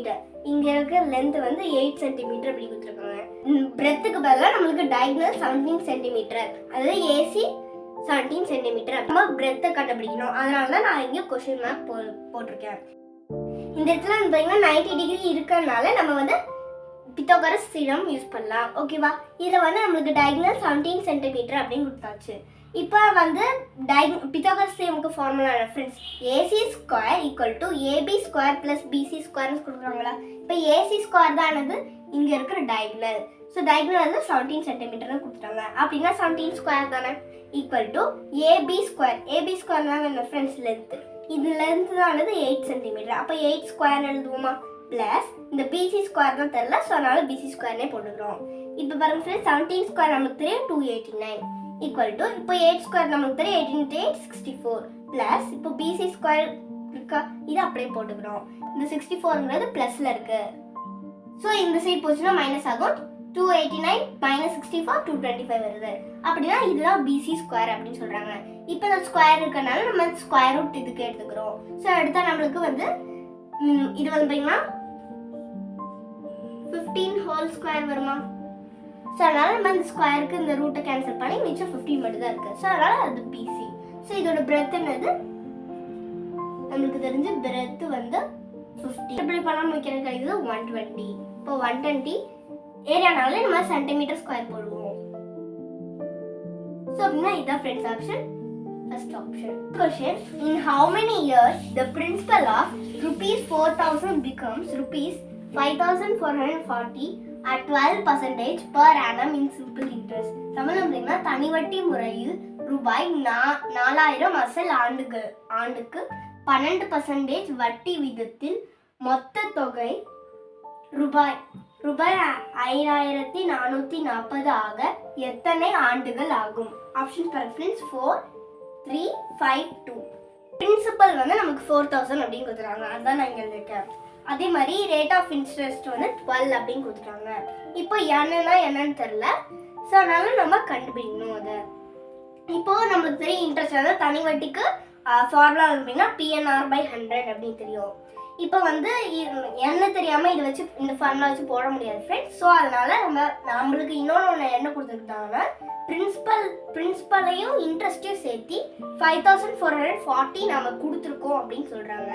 இங்கே இருக்கிற லென்த் வந்து 8 cm அப்படி கொடுத்துருக்காங்க. பிரெத்துக்கு பதிலாக நம்மளுக்கு டயகனல் 17 cm, அதாவது ஏசி 17 cm. நம்ம பிரெத்தை கண்டுபிடிக்கணும், அதனால தான் நான் இங்கே கொஸ்டின் மார்க் போட்டிருக்கேன். இந்த இடத்துல பார்த்தீங்கன்னா 90 டிகிரி இருக்கிறதுனால நம்ம வந்து பித்தாகரஸ் தியரம் யூஸ் பண்ணலாம். ஓகேவா, இதில் வந்து நம்மளுக்கு டயகனல் 17 cm அப்படின்னு கொடுத்தாச்சு. இப்போ வந்து பித்தாகரஸ் தியரமுக்கு formula friends, A C square equal to AB square plus B C ஸ்கொயர்னு கொடுக்குறாங்களா. இப்போ ஏசி ஸ்கொயர் தான் என்னது இங்கே இருக்கிற டயகனல், ஸோ டயகனல் வந்து 17 cm கொடுத்துட்டாங்க. அப்படின்னா 17 ஸ்கொயர் தானே equal to AB square. AB square தான் என்ன ஃப்ரெண்ட்ஸ் லென்த்து, இது லென்த் தான் 8 cm. அப்போ 8 ஸ்கொயர் எழுதுவோமா, ப்ளஸ் இந்த பிசி ஸ்கொயர் தான் தெரியல, ஸோ அதனால பிசி ஸ்கொயர்னே போட்டுக்கிறோம். இப்போ பாருங்க ஃப்ரெண்ட்ஸ், 17 ஸ்கொயர் நமக்கு தெரியும் 289 ஈக்குவல் டு இப்போ 8 ஸ்கொயர் நமக்கு தெரியும் 18 × 8 64 ப்ளஸ் இப்போ பிசி ஸ்கொயர் இருக்கா, இது அப்படியே போட்டுக்கிறோம். இந்த 64ங்கிறது ப்ளஸில் இருக்கு, ஸோ இந்த சைட் போச்சுன்னா மைனஸ் ஆகும். 289 - 64 225 வருது. அப்படின்னா இதுதான் பிசி ஸ்கொயர் அப்படின்னு சொல்கிறாங்க. இப்போ இந்த ஸ்கொயர் இருக்கனால நம்ம ஸ்கொயர் ரூட் இதுக்கு எடுத்துக்கிறோம். ஸோ எடுத்தா நம்மளுக்கு வந்து இது வந்து பார்த்தீங்கன்னா 15 ஹோல் ஸ்கொயர் வருமா. ஸோ அதனால நம்ம இந்த ஸ்கொயருக்கு இந்த ரூட்டை கேன்சல் பண்ணி மிச்சம் 15 மட்டும் தான் இருக்குது. ஸோ அதனால அது பிசி. ஸோ இதோட பிரெத் என்னது நம்மளுக்கு தெரிஞ்சு பிரெத் வந்து 50. எப்படி பண்ணாமல் வைக்கிறது கிடைக்குது 120. இப்போ 120 ஏரியானாலே நம்ம சென்டிமீட்டர் ஸ்கொயர் போடுவோம். ஸோ அப்படின்னா இதுதான் friends option, first option. Question, in how many years the principal of ₹4,000 becomes ₹5,440 at 12% per annum in simple interest? Tamil அப்படின்னா தனி வட்டி முறையில் ரூபாய் 4000 அசல் ஆண்டுக்கு 12% வட்டி விதத்தில் மொத்த தொகை ரூபாய் 5440 ஆக எத்தனை ஆண்டுகள் ஆகும்? Option friends 4, 3, 5, 2. பிரின்சிபல் வந்து நமக்கு 4000 அப்படின்னு கொடுத்துறாங்க, அதுதான் நான் இங்கே எழுதிருக்கேன். அதே மாதிரி ரேட் ஆஃப் இன்ட்ரெஸ்ட் வந்து 12 அப்படின்னு கொடுத்துட்டாங்க. இப்போ என்னன்னு தெரியல, ஸோ அதனால நம்ம கண்டுபிடிக்கணும் அதை. இப்போ நம்மளுக்கு தெரியும் இன்ட்ரெஸ்ட் அதாவது தனி வட்டிக்கு ஃபார்முலா வந்து PNR/100 அப்படின்னு தெரியும். இப்போ வந்து என்ன தெரியாமல் இதை வச்சு இந்த ஃபார்முலா வச்சு போட முடியாது ஃப்ரெண்ட்ஸ். ஸோ அதனால நம்மளுக்கு இன்னொன்று என்ன கொடுத்துருக்காங்கன்னா பிரின்சிபலையும் இன்ட்ரெஸ்ட்டையும் சேர்த்து 5440 நம்ம கொடுத்துருக்கோம் அப்படின்னு சொல்கிறாங்க.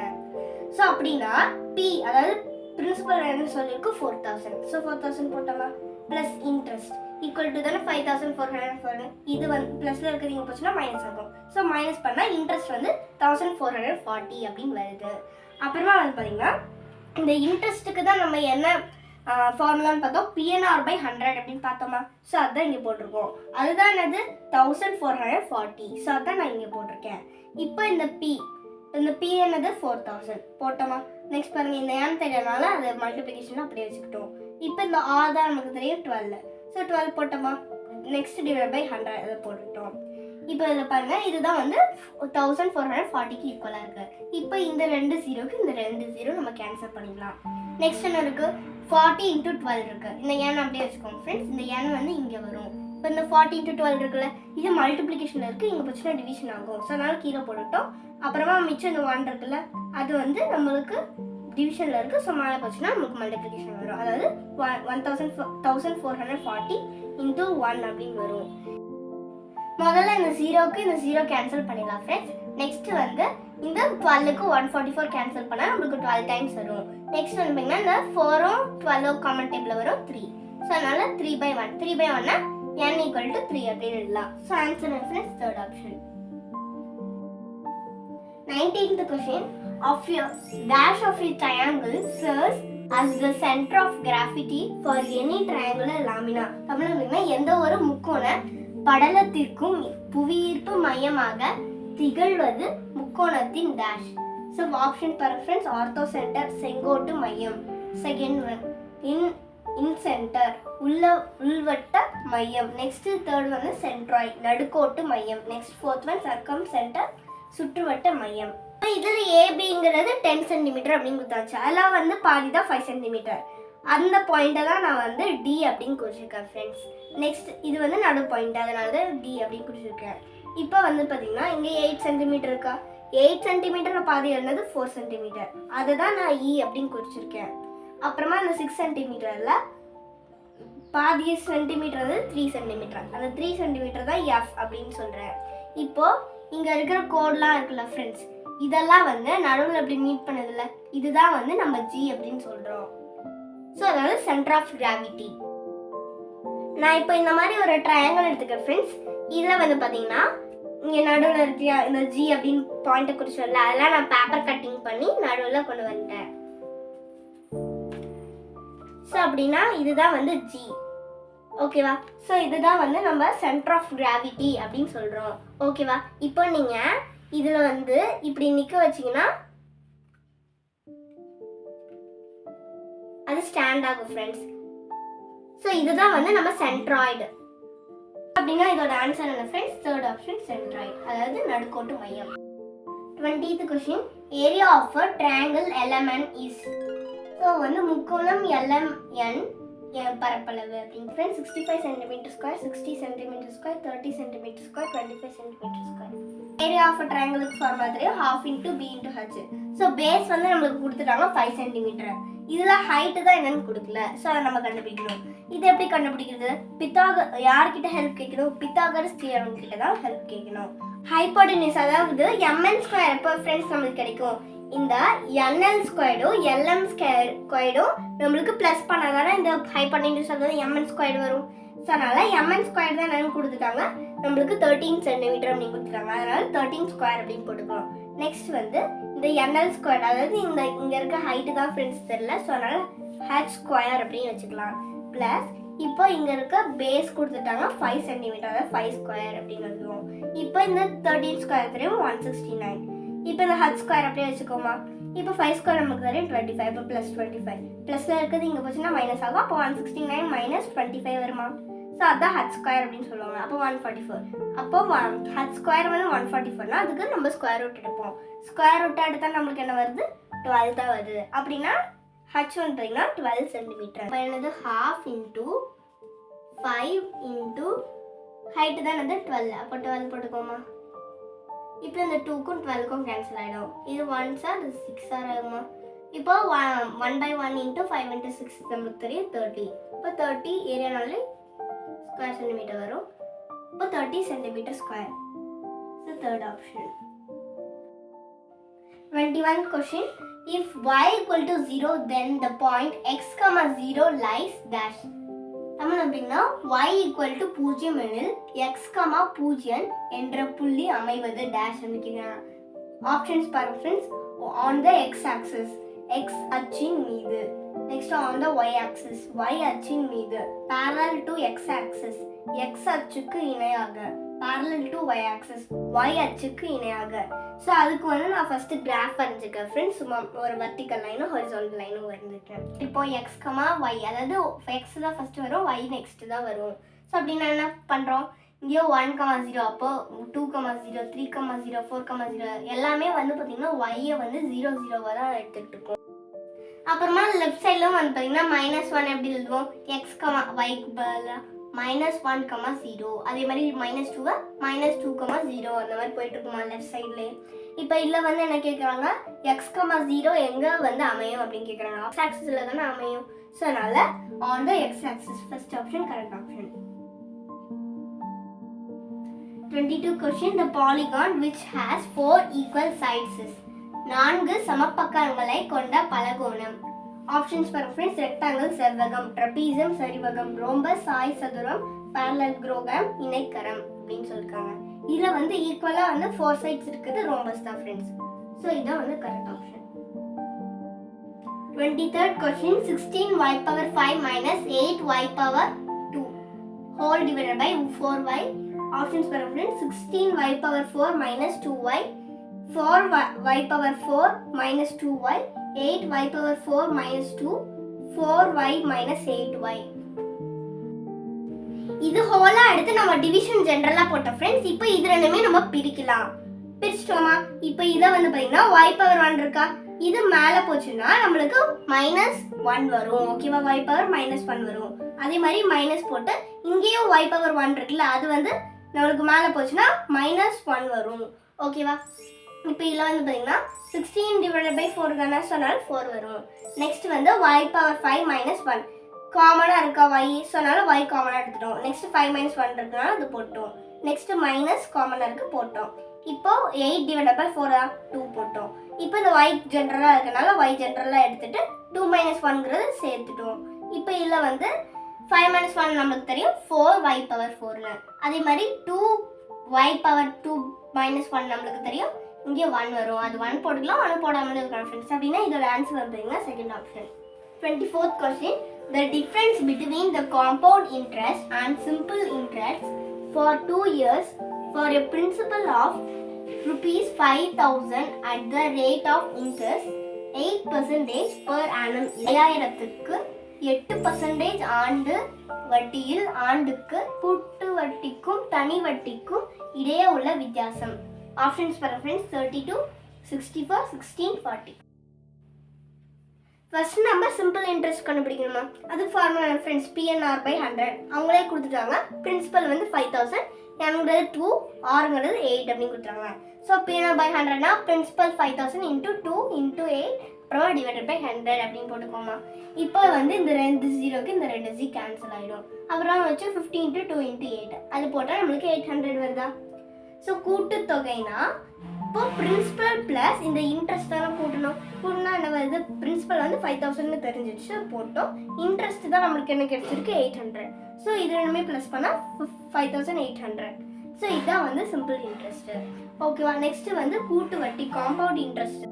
ஸோ அப்படின்னா P அதாவது பிரின்சிபல் என்ன சொல்லியிருக்கு 4000. ஸோ 4000 போட்டோமா ப்ளஸ் இன்ட்ரெஸ்ட் ஈக்குவல் டு தானே 5440. இது வந்து ப்ளஸில் இருக்கிறீங்க போச்சுன்னா மைனஸ் ஆகும். ஸோ மைனஸ் பண்ணால் இன்ட்ரெஸ்ட் வந்து 1440 அப்படின்னு வருது. அப்புறமா வந்து பார்த்தீங்கன்னா இந்த இன்ட்ரெஸ்ட்டுக்கு தான் நம்ம என்ன ஃபார்முலான்னு பார்த்தோம் PNR/100 அப்படின்னு பார்த்தோமா. ஸோ அதுதான் இங்கே போட்டிருக்கோம். அதுதான் என்னது 1440. ஸோ அதுதான் நான் இங்கே போட்டிருக்கேன். இப்போ இந்த P என்னது 4000 போட்டோமா. நெக்ஸ்ட் பாருங்க இந்த ஏன் தெரியறனால அதை மல்டிப்ளிகேஷன் அப்படியே வச்சுக்கிட்டோம். இப்போ இந்த ஆர் தான் நமக்கு தெரியும் 12. ஸோ 12 போட்டோமா. நெக்ஸ்ட் /100 அதை போட்டுட்டோம். இப்போ இதில் பாருங்க இதுதான் வந்து 1440க்கு ஈக்குவலாக இருக்கு. இப்போ இந்த 2 0க்கு இந்த 2 0 நம்ம கேன்சல் பண்ணிக்கலாம். நெக்ஸ்ட் என்ன இருக்கு 40 × 12 இருக்கு. இந்த ஏன் அப்படியே வச்சுக்கோங்க ஃப்ரெண்ட்ஸ். இந்த ஏன் வந்து இங்கே வரும். இப்போ இந்த 40 × 12 இருக்குல்ல இது மல்டிப்ளிகேஷன் இருக்கு, இங்கே போச்சுன்னா டிவிஷன் ஆகும். ஸோ அதனால கீழே போட்டுட்டோம். அப்புறமா மிச்சம் இந்த 1 இருக்குல்ல அது வந்து நம்மளுக்கு டிவிஷனில் இருக்குது. ஸோ மேலே போச்சுன்னா நமக்கு மல்டிப்ளிகேஷன் வரும். அதாவது 1440 × 1 அப்படின்னு வரும். முதல்ல இந்த 0க்கு இந்த 0 கேன்சல் பண்ணிடலாம் ஃப்ரெண்ட்ஸ். நெக்ஸ்ட் வந்து இந்த 12க்கு 144 கேன்சல் பண்ணால் நம்மளுக்கு 12 டைம்ஸ் வரும். நெக்ஸ்ட் வந்து பார்த்தீங்கன்னா இந்த 4ம் 12 காமன் டேபிளில் வரும் 3. ஸோ அதனால 3/1 3/1னா n = 3 அப்படின்னு எழுதலாம். So answer friends third option. 19th question of your dash of a triangle serves as the center of gravity for any triangular lamina. தமிழ்ல எந்த ஒரு முக்கோண படலத்திற்கும் புவியீர்ப்பு மையமாக திகழ்வது முக்கோணத்தின் dash. So option preference orthocentre செங்கோட்டு மையம். செகண்ட் ஒன் இன் சென்டர் உள்வட்ட மையம். நெக்ஸ்ட் தேர்ட் வந்து சென்ட்ராய்ட் நடுக்கோட்டு மையம். Next fourth one circumcentre சுற்றுவட்ட மையம். இதில் ஏபிங்கிறது 10 சென்டிமீட்டர் அப்படின்னு கொடுத்தாச்சு. அதெல்லாம் வந்து பாதி தான் 5 சென்டிமீட்டர். அந்த பாயிண்ட்டை தான் நான் வந்து டி அப்படின்னு குறிச்சிருக்கேன் ஃப்ரெண்ட்ஸ். நெக்ஸ்ட் இது வந்து நடு பாயிண்ட், அதனால தான் டி அப்படின்னு குறிச்சிருக்கேன். இப்போ வந்து பார்த்தீங்கன்னா இங்கே 8 சென்டிமீட்டர் இருக்கா. 8 சென்டிமீட்டரில் பாதி இருந்தது 4 சென்டிமீட்டர். அதை தான் நான் இ அப்படின்னு குறிச்சிருக்கேன். அப்புறமா இந்த 6 சென்டிமீட்டரில் பாதி சென்டிமீட்டர் வந்து 3 சென்டிமீட்டர். அந்த 3 சென்டிமீட்டர் தான் எஃப் அப்படின்னு சொல்கிறேன். இப்போது இங்கே இருக்கிற கோட்லாம் இருக்குல்ல ஃப்ரெண்ட்ஸ், இதெல்லாம் வந்து நடுவில் அப்படி மீட் பண்ணதில்ல, இதுதான் வந்து நம்ம ஜி அப்படின்னு சொல்கிறோம். ஸோ அதாவது சென்டர் ஆஃப் கிராவிட்டி. நான் இப்போ இந்த மாதிரி ஒரு ட்ரையாங்கிள் எடுத்துக்கிறேன் ஃப்ரெண்ட்ஸ். இதில் வந்து பார்த்தீங்கன்னா இங்கே நடுவில் இருக்கியா இந்த ஜி அப்படின்னு பாயிண்ட்டை குறிச்சு வரல, அதெல்லாம் நான் பேப்பர் கட்டிங் பண்ணி நடுவில் கொண்டு வந்துட்டேன். ஸோ அப்படின்னா இதுதான் வந்து ஜி. ஓகேவா. ஸோ இதுதான் வந்து நம்ம சென்டர் ஆஃப் கிராவிட்டி அப்படின்னு சொல்கிறோம். ஓகேவா. இப்போ நீங்கள் இதில் வந்து இப்படி நிற்க வச்சிங்கன்னா அது ஸ்டாண்ட் ஆகும் ஃப்ரெண்ட்ஸ். ஸோ இதுதான் வந்து நம்ம சென்ட்ராய்டு அப்படின்னா இதோட ஆன்சர் என்ன ஃப்ரெண்ட்ஸ்? தேர்ட் ஆப்ஷன் சென்ட்ராய்டு, அதாவது நடுக்கோட்டு மையம். 20th question area of a triangle LMN is. So வந்து முக்கோணம் LMN பரப்பளவு அப்படின்னு friends 65 centimetre square, 60 centimetre square, 30 centimetre square, 25 centimetre square. Area of ட்ரையாங்கிளுக்கு ஃபார்முலா தெரியும் ½ × b × h. ஸோ பேஸ் வந்து நம்மளுக்கு கொடுத்துட்டாங்க 5 சென்டிமீட்டர். இதில் ஹைட்டு தான் என்னன்னு கொடுக்கல. ஸோ அதை நம்ம கண்டுபிடிக்கணும். இது எப்படி கண்டுபிடிக்கிறது? யார்கிட்ட ஹெல்ப் கேட்கணும்? பித்தாகரஸ் தியரம் கிட்ட தான் ஹெல்ப் கேட்கணும். ஹைப்போடெனியூஸ் அதாவது mn ஸ்கொயர் எப்போ ஃப்ரெண்ட்ஸ் நம்மளுக்கு கிடைக்கும்? இந்த NL ஸ்கொயர்டும் LM ஸ்கொயர்டும் நம்மளுக்கு ப்ளஸ் பண்ணாதானே இந்த ஹைப்போடெனியூஸ் அதாவது mn ஸ்கொயர் வரும். ஸோ அதனால் mn ஸ்கொயர் தான் என்னன்னு கொடுத்துட்டாங்க, நம்மளுக்கு 13 சென்டிமீட்டர் அப்படின்னு கொடுத்துட்டாங்க. அதனால 13 ஸ்கொயர் அப்படின்னு போட்டுக்கலாம். நெக்ஸ்ட் வந்து இந்த NL ஸ்கொயர் அதாவது இங்கே இருக்க ஹைட்டு தான் ஃப்ரெண்ட்ஸ் தெரியல. ஸோ அதனால் h ஸ்கொயர் அப்படின்னு வச்சுக்கலாம். ப்ளஸ் இப்போ இங்கே இருக்க பேஸ் கொடுத்துட்டாங்க 5 சென்டிமீட்டர், அதாவது 5 ஸ்கொயர் அப்படின்னு வச்சுக்குவோம். இப்போ இந்த 13 ஸ்கொயர் தெரியும் 169. இப்போ இந்த h ஸ்கொயர் அப்படியே வச்சுக்கோமா. இப்போ 5 ஸ்கொயர் நமக்கு தெரியும் 25. இப்போ ப்ளஸ் 25 ப்ளஸில் இருக்கிறது இங்கே போச்சுன்னா மைனஸ் ஆகும். அப்போ 169 மைனஸ் 25 வருமா. ஸோ அதுதான் h ஸ்கொயர் அப்படின்னு சொல்லுவாங்க. அப்போ 144. அப்போ h ஸ்கொயர் வந்து 144னா அதுக்கு நம்ம ஸ்கொயர் ரூட் எடுப்போம். ஸ்கொயர் ரூட் எடுத்தால் நம்மளுக்கு என்ன வருது? 12 தான் வருது. அப்படின்னா h வந்து பார்த்தீங்கன்னா 12 சென்டிமீட்டர். இப்போ என்னது half into 5 into ஹைட்டு தான் வந்து 12. அப்போ 12 போட்டுக்கோமா. இப்போ இந்த 2க்கும் 12க்கும் கேன்சல் ஆகிடும். இது 1s அது 6 ஆகுமா. இப்போ 1/1 into 5 into 6 நம்மளுக்கு தெரியும் 30. இப்போ 30 ஏரியானாலே ஸ்கொயர் சென்டிமீட்டர் வரும். இப்போ 30 centimetre square. The third option. 21 question. If y equal to 0, then the point x, 0 lies dash. Tamil அப்படின்னா y equal to 0 எனில் x, 0 என்ற புள்ளி அமைவது dash அப்படிங்கிறாங்க. ஆப்ஷன்ஸ் பாருங்க friends. On the x axis, x அச்சின் மீது. Next on the y axis, y அச்சின் மீது. Parallel to x axis, x அச்சுக்கு இணையாக. Parallel to y axis, y அச்சுக்கு இணையாக. ஸோ அதுக்கு வந்து நான் ஃபர்ஸ்ட் கிராஃப் வரைஞ்சிருக்கேன் ஃப்ரெண்ட்ஸ். சும்மா ஒரு வெர்டிக்கல் லைனும் ஹொரிசாண்டல் லைனும் வரைஞ்சிருக்கேன். இப்போ x, y, அதாவது x தான் ஃபர்ஸ்ட் வரும், y நெக்ஸ்ட் தான் வரும். ஸோ அப்படின்னா என்ன பண்ணுறோம், இங்கேயோ 1, 0, அப்போ 2, 0, 3, 0, 4, 0 எல்லாமே வந்து பார்த்தீங்கன்னா y வந்து 0, 0 தான் எடுத்துகிட்டு இருக்கோம். அப்புறமா லெஃப்ட் சைடில் வந்து பார்த்தீங்கன்னா -1 எப்படி எழுதுவோம், x, yக்கு பதிலாக -1, 0. அதே மாதிரி -2 -2, 0 அந்த மாதிரி போயிட்டு இருக்குமா லெஃப்ட் சைட்லேயே. இப்போ இதில் வந்து என்ன கேட்குறாங்க, x, 0 எங்கே வந்து அமையும் அப்படின்னு கேட்குறாங்க. x ஆக்சிஸில் தானே அமையும். ஸோ அதனால் on the x axis first option correct option. 22 question. The polygon which has 4 equal sides is 4 சமபக்கங்களை கொண்ட பலகோணம். ஆப்ஷன்ஸ் பாருங்க ஃப்ரெண்ட்ஸ். ரெக்டாங்கிள் செவ்வகம், ட்ரபீசியம் சரிவகம், ரோம்பஸ் சாய் சதுரம், parallelogram இணைக்கரம் அப்படின்னு சொல்லிருக்காங்க. இதில் வந்து ஈக்குவலாக வந்து 4 சைட்ஸ் இருக்குது, ரோம்பஸ் தான் ஃப்ரெண்ட்ஸ். ஸோ இதான் வந்து correct option. 23rd question. 16y power 5 minus 8y power 2 whole divided by 4y. Options பாருங்க friends. 16y power 4 minus 2y, 4y power 4 minus 2y, 8y power 4 minus 2, 4y minus 8y. இது ஹோலா எடுத்து நம்ம division ஜெனரலா போட்டோம் friends. இப்போ இது ரெண்டுமே நம்ம பிரிக்கலாம். பிரிச்சிட்டோமா. இப்போ இதை வந்து பார்த்தீங்கன்னா y power 1 இருக்கா, இது மேலே போச்சுன்னா நம்மளுக்கு -1 வரும். ஓகேவா, y power -1 வரும். அதே மாதிரி மைனஸ் போட்டு இங்கேயும் y power 1 இருக்குல்ல, அது வந்து நம்மளுக்கு மேலே போச்சுன்னா -1 வரும். ஓகேவா. இப்போ இதில் வந்து பார்த்தீங்கன்னா 16 divided by 4 தானே, சொன்னால் 4 வரும். நெக்ஸ்ட் வந்து y power 5 -1 காமனாக இருக்கா y, சொன்னாலும் y காமனாக எடுத்துட்டோம். நெக்ஸ்ட் 5 - 1 இருக்குனால அது போட்டோம். நெக்ஸ்ட் மைனஸ் காமனாக இருக்கு போட்டோம். இப்போ 8 divided by 4 2 போட்டோம். இப்போ இந்த y ஜென்ரலாக இருக்கனால y ஜென்ரலாக எடுத்துட்டு 2 - 1ங்கிறது சேர்த்துட்டோம். இப்போ இதில் வந்து 5 - 1 நம்மளுக்கு தெரியும் 4y power 4ன்னு. அதே மாதிரி 2y power 2 - 1 நம்மளுக்கு தெரியும், இங்கே 1 வரும். அது 1 போட்டுக்கலாம், 1 போடாமல் இருக்கலாம் ஃப்ரெண்ட்ஸ். அப்படின்னா இதோட ஆன்சர் வந்து second option. 24th question. The difference between the compound interest and simple interest for 2 years for a principal of ₹5,000 at the rate of interest 8% per annum. 5000க்கு 8% ஆண்டு வட்டியில் ஆண்டுக்கு கூட்டு வட்டிக்கும் தனி வட்டிக்கும் இடையே உள்ள வித்தியாசம். ஆப்ஷன்ஸ் பாருங்க ஃப்ரெண்ட்ஸ். 32, 64, 16, 40. ஃபர்ஸ்ட் நம்ம சிம்பிள் இன்ட்ரெஸ்ட் கண்டுபிடிக்கணுமா, அது ஃபார்முலா ஃப்ரெண்ட்ஸ். PNR/100 அவங்களே கொடுத்துட்டாங்க. பிரின்சிபல் வந்து 5000, Nங்கிறது 2, Rங்கிறது 8 அப்படின்னு கொடுத்துட்டாங்க. ஸோ PNR/100னா பிரின்சிபல் 5000 × 2 × 8 அப்புறமா டிவைடட் பை 100 அப்படின்னு போட்டுக்கோமா. இப்போ வந்து இந்த 2 ஜீரோக்கு இந்த 2 ஜி கேன்சல் ஆகிடும். அப்புறம் வச்சு 50 × 2 × 8 அது போட்டால் நம்மளுக்கு 800 வருதா. ஸோ கூட்டுத்தொகைனா இப்போ பிரின்சிபல் ப்ளஸ் இந்த இன்ட்ரெஸ்ட் தானே கூட்டணும். கூட்டினா என்ன வருது, பிரின்சிபல் வந்து 5000ன்னு தெரிஞ்சிடுச்சு போட்டோம். இன்ட்ரெஸ்ட் தான் நம்மளுக்கு என்ன கிடைச்சிருக்கு 800. ஸோ இது ரெண்டுமே ப்ளஸ் பண்ணால் 5800. ஸோ இதுதான் வந்து சிம்பிள் இன்ட்ரெஸ்ட். ஓகேவா. நெக்ஸ்ட் வந்து கூட்டு வட்டி compound interest.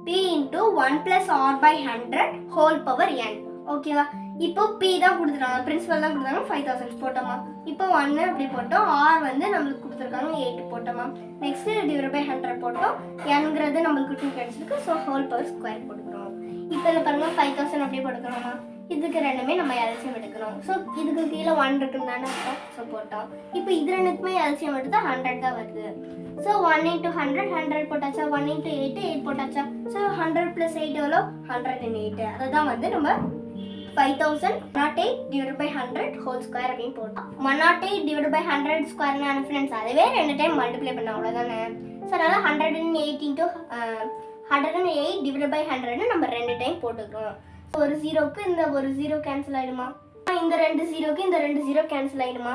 P × 1 + R/100 whole power n. ஓகேவா. இப்போ P தான் கொடுத்துருக்காங்க, பிரின்சிபல் தான் கொடுத்தாங்க, 5000 போட்டோமா. இப்போ 1 அப்படி போட்டோம். R வந்து நம்மளுக்கு கொடுத்துருக்காங்க 8 போட்டோமா. நெக்ஸ்ட் டிவைட் பை 100 போட்டோம். Nங்கிறது நம்மளுக்கு 2 கிடைச்சிருக்கு. ஸோ ஹோல் பவர் ஸ்கொயர் போட்டுக்கிறோம். இப்போ இதில் பாருங்க 5000 அப்படியே போட்டுக்கிறோமா. இதுக்கு ரெண்டுமே நம்ம எல்சியம் எடுக்கணும். ஸோ இதுக்கு கீழே 1 இருக்குன்னு தானே ஸோ போட்டோம். இப்போ இது ரெண்டுக்குமே எல்சியம் எடுத்தால் 100 தான் வருது. ஸோ 1 × 100 100 போட்டாச்சா, 1 × 8 8 போட்டாச்சா. ஸோ 100 + 8 எவ்வளோ 108. அதை தான் வந்து நம்ம 5008 ஹோல் ஸ்கொயர் அப்படின்னு போட்டோம். 108 ஸ்கொயர்னான ஃப்ரெண்ட்ஸ் அதுவே 2 டைம் மல்டிப்ளை பண்ண அவ்வளோதானே. ஸோ அதனால் 108 நம்ம 2 டைம் போட்டுக்கிறோம். ஒரு ஜீரோக்கு இந்த ஒரு ஜீரோ கேன்சல் ஆகிடுமா, இந்த 2 ஜீரோக்கு இந்த 2 ஜீரோ கேன்சல் ஆகிடுமா,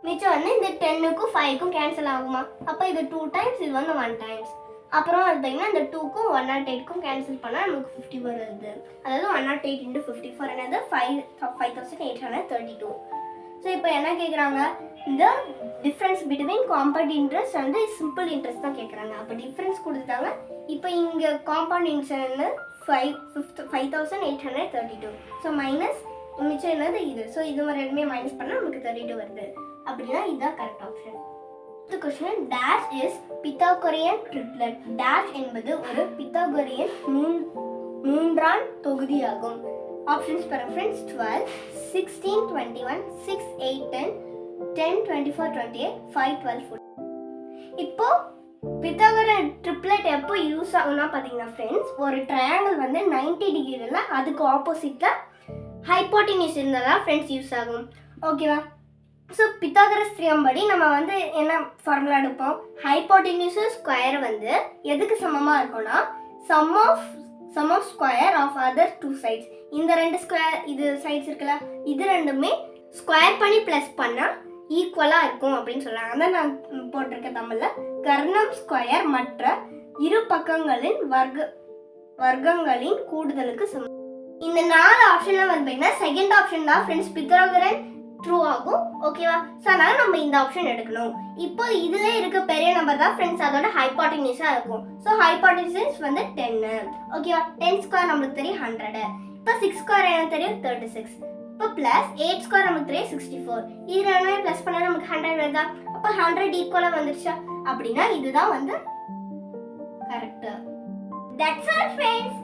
மிச்சம் வந்து இந்த 10க்கும் 5க்கும் கேன்சல் ஆகுமா. அப்போ இது 2 டைம்ஸ், இது வந்து 1 டைம்ஸ். அப்புறம் பார்த்தீங்கன்னா இந்த 2க்கும் 108க்கும் கேன்சல் பண்ணால் நமக்கு 50 வருது. அதாவது 108 × 54 என்னது 5832. ஸோ இப்போ என்ன கேட்குறாங்க, இந்த difference between compound interest and simple interest தான் கேட்குறாங்க. அப்போ டிஃப்ரென்ஸ் கொடுத்துட்டாங்க. இப்போ இங்கே காம்பவுண்ட் இன்ட்ரெஸ்ட் 5832. ஸோ மைனஸ் மிச்சம் என்னது இது. ஸோ இது ரெண்டுமே மைனஸ் பண்ணால் நமக்கு 32 வருது. அப்படின்னா இதுதான் கரெக்ட் ஆப்ஷன். அடுத்த question, dash is பித்தாகோரியன் triplet. Dash என்பது ஒரு பித்தாகோரியன் மூன்றான் தொகுதியாகும். ஆப்ஷன்ஸ் பாருங்க ஃப்ரெண்ட்ஸ், 12 16 21 6 8 10 10 24 28 5 12 14. இப்போ பித்தாகோரியன் ட்ரிப்லெட் எப்போ யூஸ் ஆகும்னா பார்த்தீங்கன்னா ஃப்ரெண்ட்ஸ், ஒரு ட்ரையாங்கிள் வந்து 90 டிகிரியில் அதுக்கு ஆப்போசிட்டில் ஹைப்போட்டினியூஸ் இருந்தால் தான் ஃப்ரெண்ட்ஸ் யூஸ் ஆகும். ஓகேவா. ஸோ பித்தாகரஸ் தியரம் படி நம்ம வந்து என்ன ஃபார்முலா எடுப்போம், ஹைப்போட்டினியூஸ் ஸ்கொயர் வந்து எதுக்கு சமமாக இருக்கும்னா sum of square of other 2 sides. இந்த 2 ஸ்கொயர் இது சைட்ஸ் இருக்குல்ல, இது ரெண்டுமே ஸ்கொயர் பண்ணி ப்ளஸ் பண்ணால் ஈக்குவலாக இருக்கும் அப்படின்னு சொல்கிறாங்க. அதான் நான் போட்டிருக்கேன் தமிழில், கர்ணம் ஸ்கொயர் மற்ற இரு பக்கங்களின் வர்க்கங்களின் கூடுதலுக்கு சமம். இந்த 4 ஆப்ஷன்லாம் வந்து பார்த்தீங்கன்னா செகண்ட் ஆப்ஷன் தான் ஃப்ரெண்ட்ஸ் பித்தாகரன் ட்ரூ ஆகும். ஓகேவா. ஸோ அதனால நம்ம இந்த ஆப்ஷன் எடுக்கணும். இப்போ இதுல இருக்க பெரிய நம்பர் தான் ஃப்ரெண்ட்ஸ் அதோட ஹைப்போட்டென்யூஸா இருக்கும். ஸோ ஹைப்போட்டென்யூஸ் வந்து 10. ஓகேவா. 10 ஸ்கொயர் நமக்கு தெரியும் 100. இப்போ 6 ஸ்கொயர் எனக்கு தெரியும் 36. இப்போ பிளஸ் 8 ஸ்கொயர் நமக்கு தெரியும் 64. இது ரெண்டுமே பிளஸ் பண்ணா நமக்கு 100 வருதா. அப்போ 100 ஈக்குவலா வந்துருச்சா. அப்படின்னா இதுதான் வந்து கரெக்ட். That's all friends.